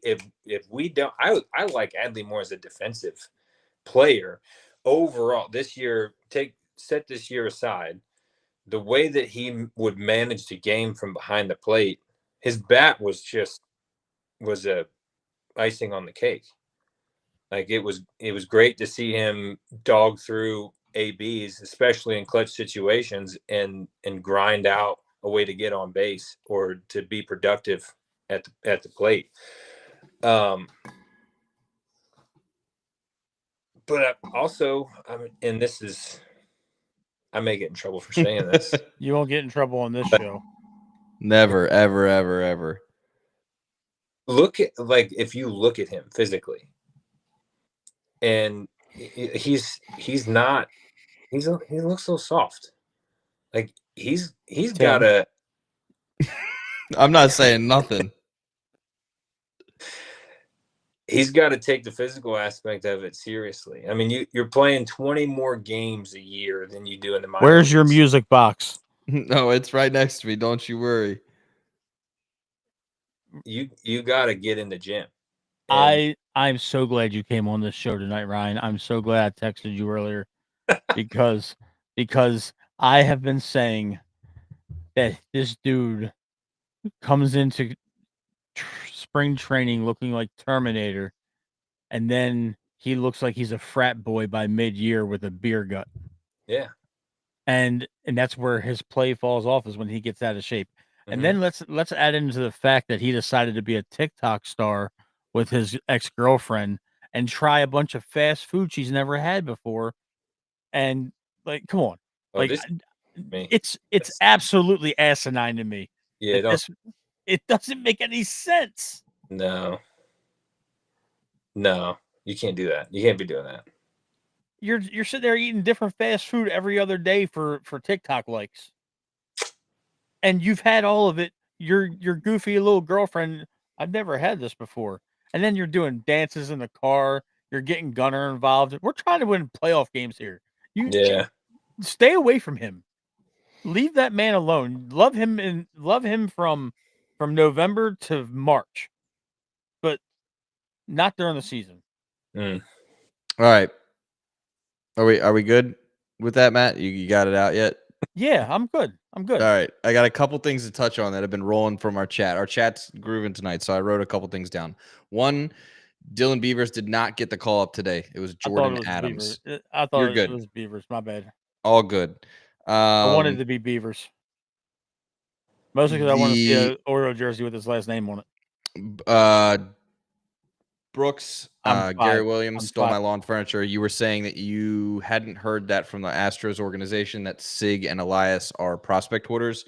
don't, I like Adley more as a defensive player overall. This year, set this year aside, the way that he would manage the game from behind the plate, his bat was a icing on the cake. Like, it was great to see him dog through ABs, especially in clutch situations, and grind out a way to get on base or to be productive at the plate. But also, and this is, I may get in trouble for saying this. You won't get in trouble on this show. Never, ever, ever, ever. If you look at him physically, and he looks so soft. Like, he's got a. I'm not saying nothing. He's got to take the physical aspect of it seriously. I mean, you're playing 20 more games a year than you do in the minor Where's your leagues. music box? No, it's right next to me. Don't you worry. You got to get in the gym. I'm so glad you came on this show tonight, Ryan. I'm so glad I texted you earlier. because I have been saying that this dude comes into spring training looking like Terminator, and then he looks like he's a frat boy by mid-year with a beer gut. Yeah. And that's where his play falls off, is when he gets out of shape. And then let's add into the fact that he decided to be a TikTok star with his ex-girlfriend and try a bunch of fast food she's never had before. And like, come on. Oh, Like, this me. it's That's- absolutely asinine to me. Yeah, that it doesn't make any sense. no, you can't do that. You can't be doing that. You're sitting there eating different fast food every other day for TikTok likes, and you've had all of it. Your goofy little girlfriend, I've never had this before, and then you're doing dances in the car. You're getting Gunner involved. We're trying to win playoff games here. Yeah, Stay away from him. Leave that man alone. Love him from November to March, but not during the season. Mm. All right. Are we good with that, Matt? You got it out yet? Yeah, I'm good. I'm good. All right. I got a couple things to touch on that have been rolling from our chat. Our chat's grooving tonight, so I wrote a couple things down. One, Dylan Beavers did not get the call up today. It was Jordan Adams. I thought You're it good. was Beavers. My bad. All good. I wanted to be Beavers. Mostly because I want to see an Oreo jersey with his last name on it. Brooks, I'm Gary five. Williams I'm stole my five. lawn furniture. You were saying that you hadn't heard that from the Astros organization, that Sig and Elias are prospect hoarders.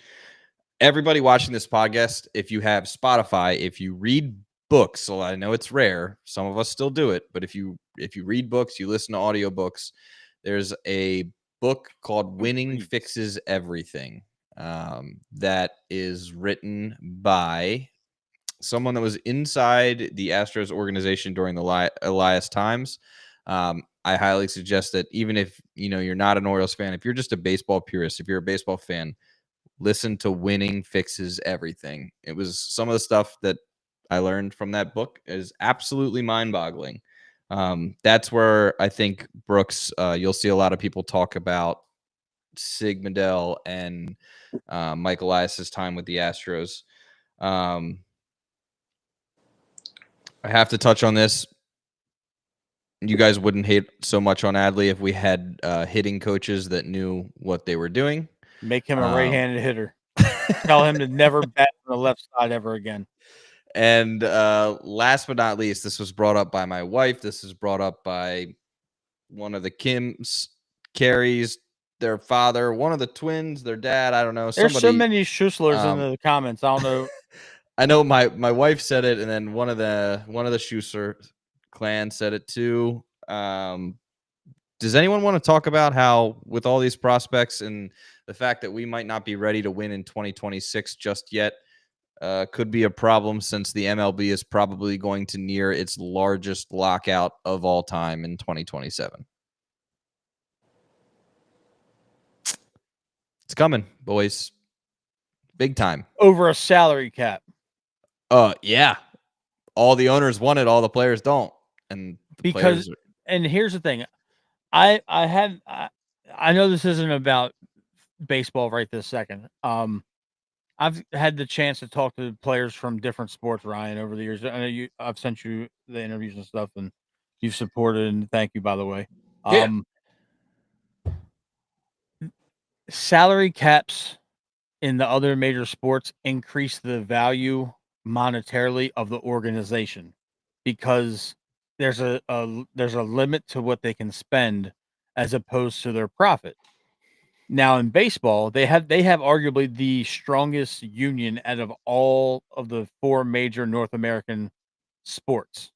Everybody watching this podcast, if you have Spotify, if you read books, so I know it's rare, some of us still do it, but if you read books, you listen to audiobooks, there's a book called Winning Fixes Everything, that is written by someone that was inside the Astros organization during the Elias times. I highly suggest that even if you're not an Orioles fan, if you're just a baseball purist, if you're a baseball fan, listen to Winning Fixes Everything. It was some of the stuff that I learned from that book is absolutely mind-boggling. That's where I think Brooks, you'll see a lot of people talk about Sig Mejdal and Mike Elias's time with the Astros. I have to touch on this. You guys wouldn't hate so much on Adley if we had hitting coaches that knew what they were doing. Make him a right-handed hitter. Tell him to never bat on the left side ever again. And last but not least, this was brought up by my wife. This is brought up by one of the Kemps, Carrie's, their father, one of the twins, their dad. I don't know. There's so many Schusslers in the comments. I don't know. I know my wife said it, and then one of the Schuster clan said it too. Does anyone want to talk about how, with all these prospects and the fact that we might not be ready to win in 2026 just yet, could be a problem, since the MLB is probably going to near its largest lockout of all time in 2027? It's coming, boys. Big time. Over a salary cap. Yeah. All the owners want it, all the players don't. And and here's the thing. I know this isn't about baseball right this second. I've had the chance to talk to players from different sports, Ryan, over the years. I know I've sent you the interviews and stuff, and you've supported, and thank you, by the way. Salary caps in the other major sports increase the value monetarily of the organization, because there's a limit to what they can spend as opposed to their profit. Now in baseball, they have arguably the strongest union out of all of the four major North American sports.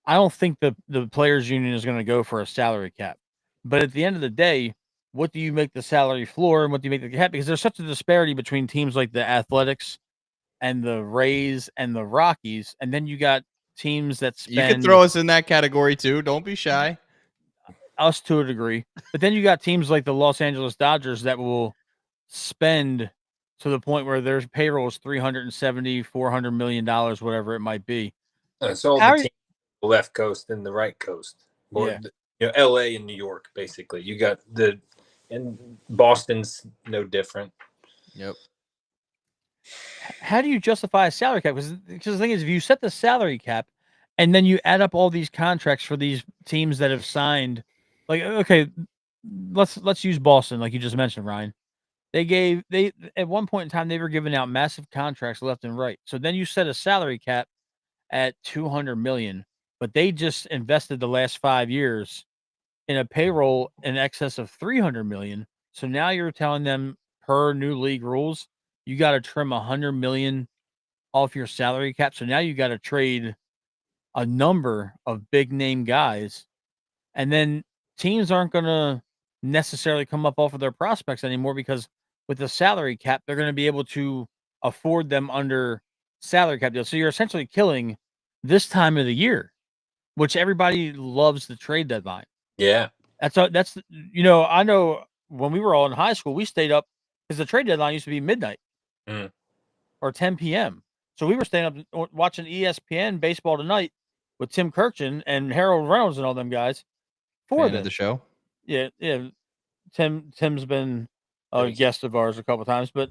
I don't think the players union is going to go for a salary cap. But at the end of the day, what do you make the salary floor and what do you make the cap? Because there's such a disparity between teams like the Athletics and the Rays and the Rockies, and then you got teams that spend. You can throw us in that category too. Don't be shy. Us to a degree. But then you got teams like the Los Angeles Dodgers that will spend to the point where their payroll is $370-400 million, whatever it might be. It's all the team, the left coast and the right coast. Yeah. LA and New York, basically. You got and Boston's no different. Yep. How do you justify a salary cap? Because the thing is, if you set the salary cap and then you add up all these contracts for these teams that have signed, like, okay, let's use Boston, like you just mentioned, Ryan. They at one point in time they were giving out massive contracts left and right. So then you set a salary cap at 200 million, but they just invested the last 5 years in a payroll in excess of 300 million. So now you're telling them per new league rules, you got to trim 100 million off your salary cap. So now you got to trade a number of big name guys, and then teams aren't going to necessarily come up off of their prospects anymore because with the salary cap, they're going to be able to afford them under salary cap deals. So you're essentially killing this time of the year, which everybody loves the trade deadline. Yeah. That's I know when we were all in high school, we stayed up because the trade deadline used to be midnight or 10 p.m. So we were staying up watching ESPN Baseball Tonight with Tim Kirchin and Harold Reynolds and all them guys for Fan of the this. show. Yeah. Tim's been a Nice. guest of ours a couple of times, but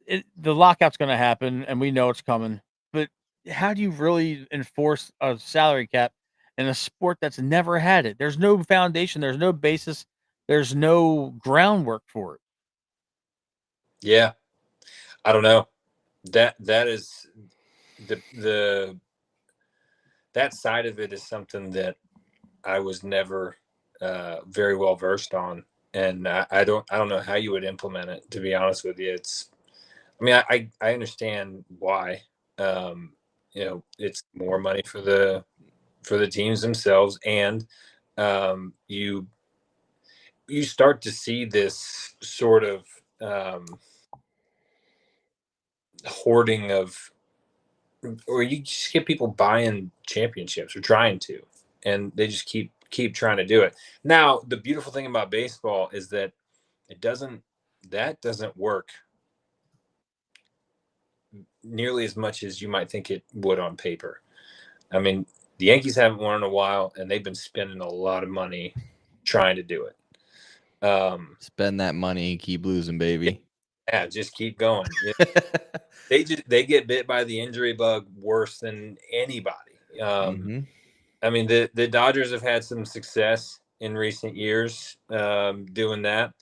the lockout's going to happen, and we know it's coming. But how do you really enforce a salary cap in a sport that's never had it? There's no foundation, there's no basis, there's no groundwork for it. Yeah. I don't know. That is the that side of it is something that I was never very well versed on, and I don't know how you would implement it. To be honest with you, I understand why. It's more money for the teams themselves, and you start to see this sort of hoarding of, or you just get people buying championships or trying to, and they just keep trying to do it. Now, the beautiful thing about baseball is that that doesn't work nearly as much as you might think it would on paper. I mean, the Yankees haven't won in a while, and they've been spending a lot of money trying to do it. Spend that money, keep losing, baby. Yeah, just keep going. They get bit by the injury bug worse than anybody. I mean, the Dodgers have had some success in recent years doing that.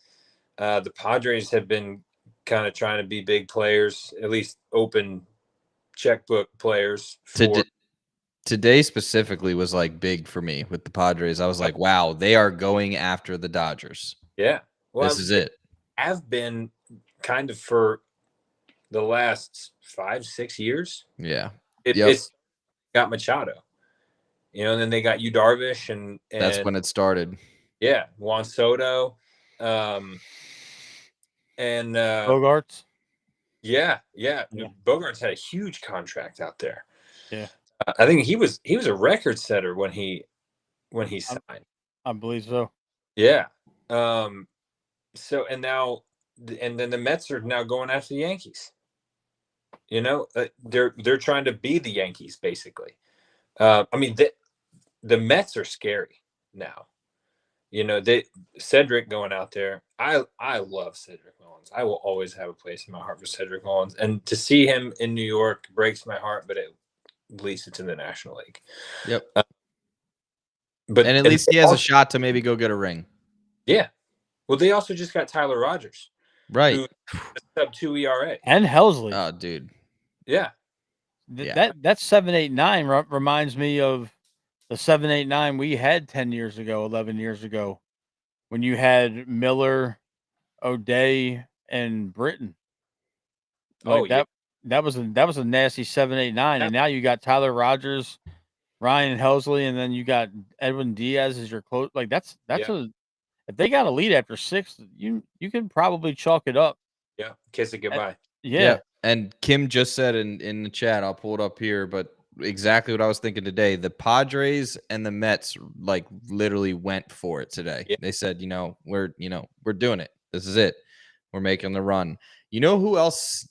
The Padres have been kind of trying to be big players, at least open checkbook players. Today specifically was like big for me with the Padres. I was like, wow, they are going after the Dodgers. Yeah. Well, this is it. Have been kind of for the last 5-6 years. Yeah. It's got Machado. And then they got Yu Darvish, and that's when it started. Yeah, Juan Soto, and Bogarts. Yeah. Bogarts had a huge contract out there. Yeah, I think he was a record setter when he signed. I believe so. Yeah. So and then the Mets are now going after the Yankees. They're trying to be the Yankees basically. I mean, the Mets are scary now. Cedric going out there. I love Cedric Mullins. I will always have a place in my heart for Cedric Mullins. And to see him in New York breaks my heart, but at least it's in the National League. Yep. But at least he has a shot to maybe go get a ring. Yeah. Well, they also just got Tyler Rogers. Right. Who sub-2 ERA. And Helsley. Oh, dude. Yeah. That 7.89 reminds me of the 7.89 we had 10 years ago, 11 years ago, when you had Miller, O'Day, and Britton. That was a nasty 7.89, and now you got Tyler Rogers, Ryan Helsley, and then you got Edwin Diaz as your close. Like that's if they got a lead after 6, you can probably chalk it up. Yeah, kiss it goodbye. Yeah. And Kim just said in the chat, I'll pull it up here, but exactly what I was thinking today. The Padres and the Mets like literally went for it today. Yeah. They said, we're doing it. This is it. We're making the run. You know who else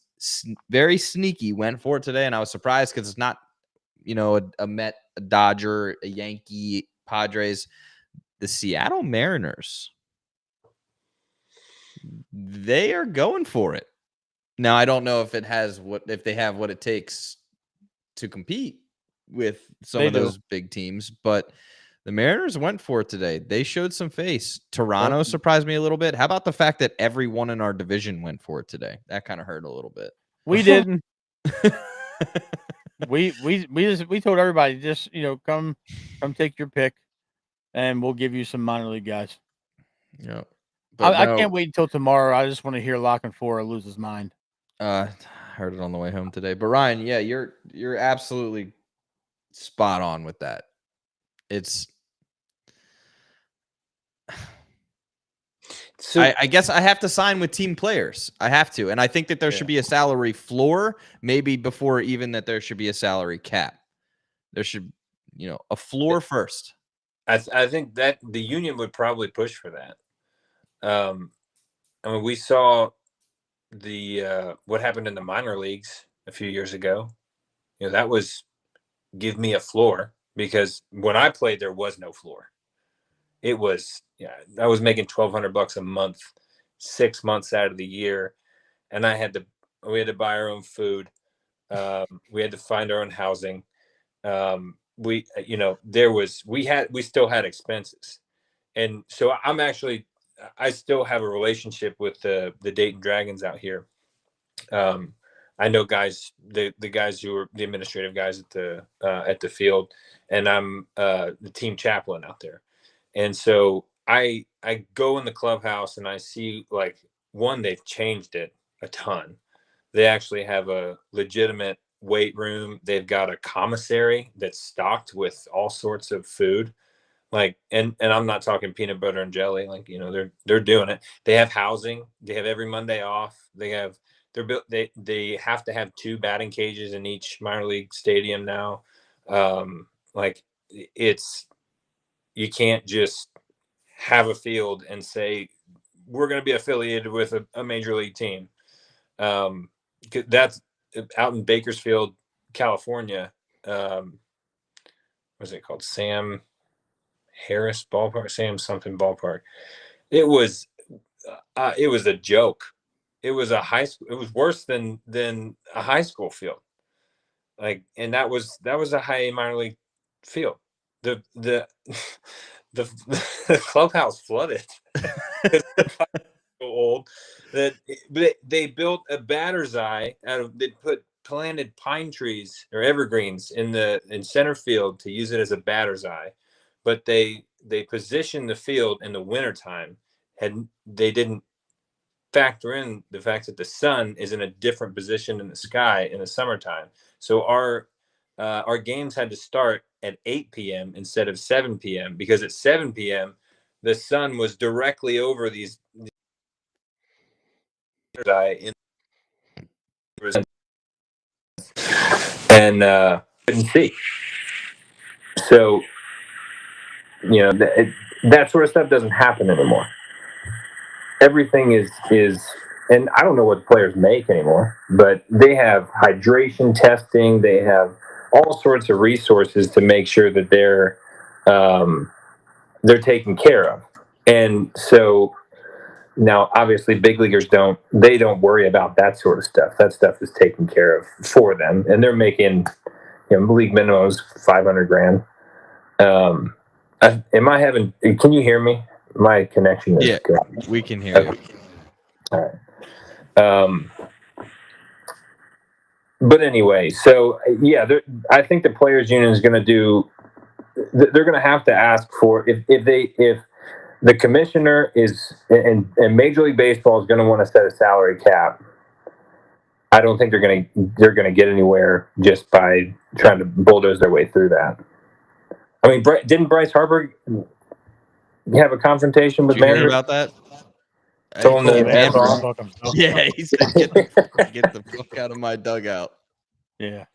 very sneaky went for it today? And I was surprised because it's not, a Met a Dodger, a Yankee, Padres. The Seattle Mariners, they are going for it. Now, I don't know if if they have what it takes to compete with some of those big teams, but the Mariners went for it today. They showed some face. Toronto surprised me a little bit. How about the fact that everyone in our division went for it today? That kind of hurt a little bit. We didn't. we told everybody, just come take your pick, and we'll give you some minor league guys. Yeah, I can't wait until tomorrow. I just want to hear Lock and Four lose his mind. Heard it on the way home today. But Ryan, yeah, you're absolutely spot on with that. It's so I guess I have to sign with team players. I have to. And I think that there should be a salary floor, maybe before even that there should be a salary cap. There should, a floor first. I think that the union would probably push for that. I mean, we saw what happened in the minor leagues a few years ago. That was give me a floor, because when I played, there was no floor. It was, I was making $1,200 a month, 6 months out of the year. And we had to buy our own food. We had to find our own housing. We still had expenses. And so I still have a relationship with the Dayton Dragons out here. I know guys, the guys who are the administrative guys at the field, and I'm the team chaplain out there. And so I go in the clubhouse and I see, like, they've changed it a ton. They actually have a legitimate weight room. They've got a commissary that's stocked with all sorts of food. Like, and I'm not talking peanut butter and jelly. Like, they're doing it. They have housing. They have every Monday off. They have they have to have 2 batting cages in each minor league stadium now. You can't just have a field and say we're going to be affiliated with a major league team. That's out in Bakersfield, California. What's it called? Sam Harris Ballpark, Sam something Ballpark. It was a joke. It was a high school. It was worse than a high school field. Like, and that was a high minor league field. The clubhouse flooded. So old that they built a batter's eye they planted pine trees or evergreens in center field to use it as a batter's eye, but they positioned the field in the wintertime, and they didn't factor in the fact that the sun is in a different position in the sky in the summertime. So our games had to start at 8 p.m. instead of 7 p.m. because at 7 p.m. the sun was directly over these and couldn't see. So that sort of stuff doesn't happen anymore. Everything is, and I don't know what players make anymore, but they have hydration testing. They have all sorts of resources to make sure that they're taken care of. And so now, obviously, big leaguers don't worry about that sort of stuff. That stuff is taken care of for them, and they're making league minimums $500,000. Am I having? Can you hear me? My connection is good. We can hear you. All right. But anyway, so I think the players' union is going to do. They're going to have to ask for if the commissioner is and Major League Baseball is going to want to set a salary cap. I don't think they're going to get anywhere just by trying to bulldoze their way through that. I mean, didn't Bryce Harper have a confrontation with manager about that? Told him yeah, he said, "Get the fuck out of my dugout." Yeah,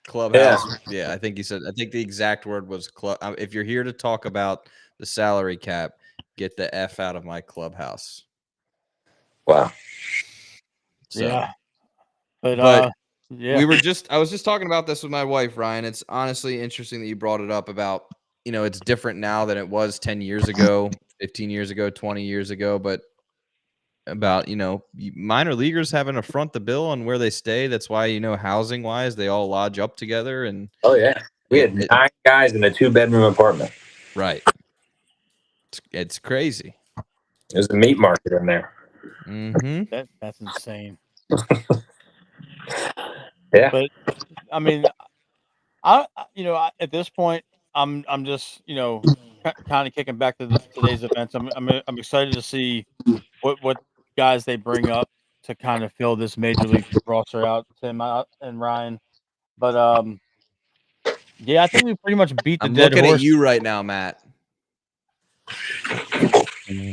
clubhouse. Yeah, I think he said. I think the exact word was club. If you're here to talk about the salary cap, get the F out of my clubhouse. Wow. So, yeah, but Yeah. I was just talking about this with my wife, Ryan. It's honestly interesting that you brought it up about, it's different now than it was 10 years ago, 15 years ago, 20 years ago, but about, minor leaguers having to front the bill on where they stay. That's why, housing wise, they all lodge up together. And Oh yeah, we had 9 guys in a 2-bedroom apartment. right. It's crazy. There's a meat market in there. Mm-hmm. That's insane. Yeah. But I mean, I at this point, I'm just kind of kicking back to today's events. I'm excited to see what guys they bring up to kind of fill this major league roster out, Tim and Ryan. But yeah, I think we pretty much beat the I'm dead looking horse. at you right now, Matt.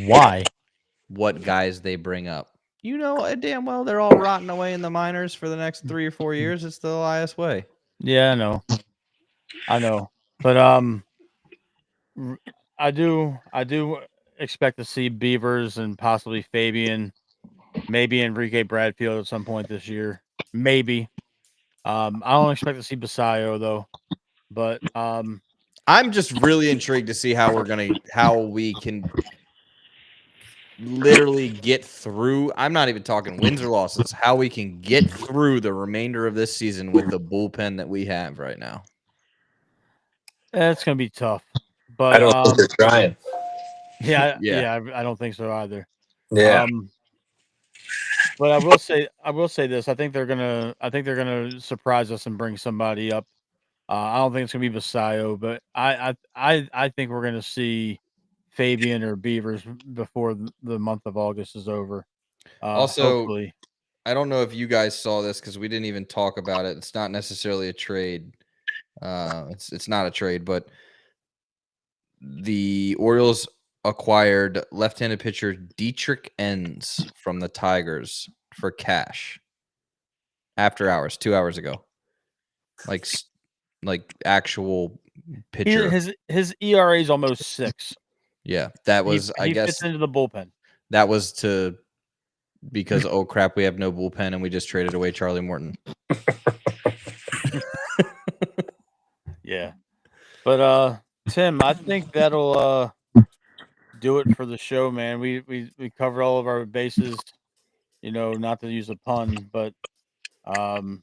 Why? What guys they bring up? Damn well they're all rotting away in the minors for the next 3 or 4 years. It's the Elias way. Yeah, I know, but I do expect to see Beavers and possibly Fabian, maybe Enrique Bradfield at some point this year. Maybe. I don't expect to see Basayo though, but I'm just really intrigued to see how we can literally get through. I'm not even talking wins or losses. How we can get through the remainder of this season with the bullpen that we have right now. it's gonna be tough. I But don't think they're trying. yeah, Yeah. I don't think so either. Yeah. But I will say this. I think they're gonna surprise us and bring somebody up. I don't think it's gonna be Basayo, but I think we're gonna see Fabian or Beavers before the month of August is over. Also, Hopefully. I don't know if you guys saw this because we didn't even talk about it. It's not necessarily a trade. It's not a trade, but the Orioles acquired left-handed pitcher Dietrich Enns from the Tigers for cash after hours, 2 hours ago. Like actual pitcher. His ERA is almost 6. Yeah, that was He fits into the bullpen. That was because oh crap, we have no bullpen and we just traded away Charlie Morton. Yeah. But Tim, I think that'll do it for the show, man. We covered all of our bases, not to use a pun, but I'm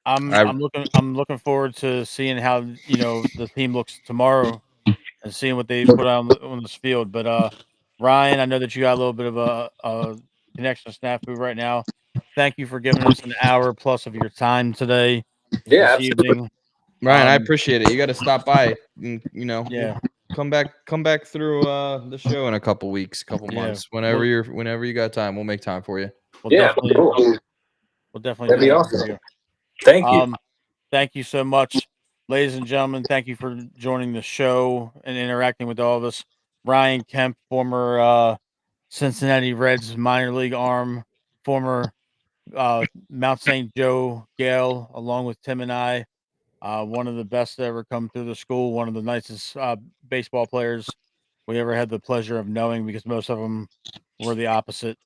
looking forward to seeing how the team looks tomorrow and seeing what they put on this field. But Ryan, I know that you got a little bit of a connection snafu right now. Thank you for giving us an hour plus of your time today. Yeah, this absolutely. evening. Ryan, I appreciate it. You got to stop by. And, Yeah. come back through the show in a couple weeks, months, whenever you got time. We'll make time for you. We'll definitely That'd be do that awesome. for you. Thank you. Thank you so much, ladies and gentlemen. Thank you for joining the show and interacting with all of us. Ryan Kemp, former Cincinnati Reds minor league arm, former Mount St. Joe Gale, along with Tim and I. One of the best to ever come through the school. One of the nicest baseball players we ever had the pleasure of knowing, because most of them were the opposite.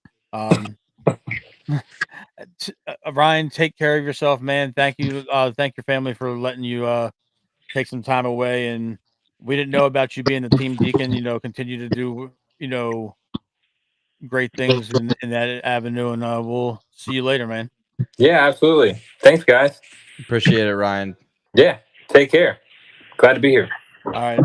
Ryan, take care of yourself, man. Thank you. Thank your family for letting you take some time away. And we didn't know about you being the team deacon. Continue to do great things in that avenue. And we'll see you later, man. Yeah, absolutely. Thanks, guys. Appreciate it, Ryan. Yeah, take care. Glad to be here. All right.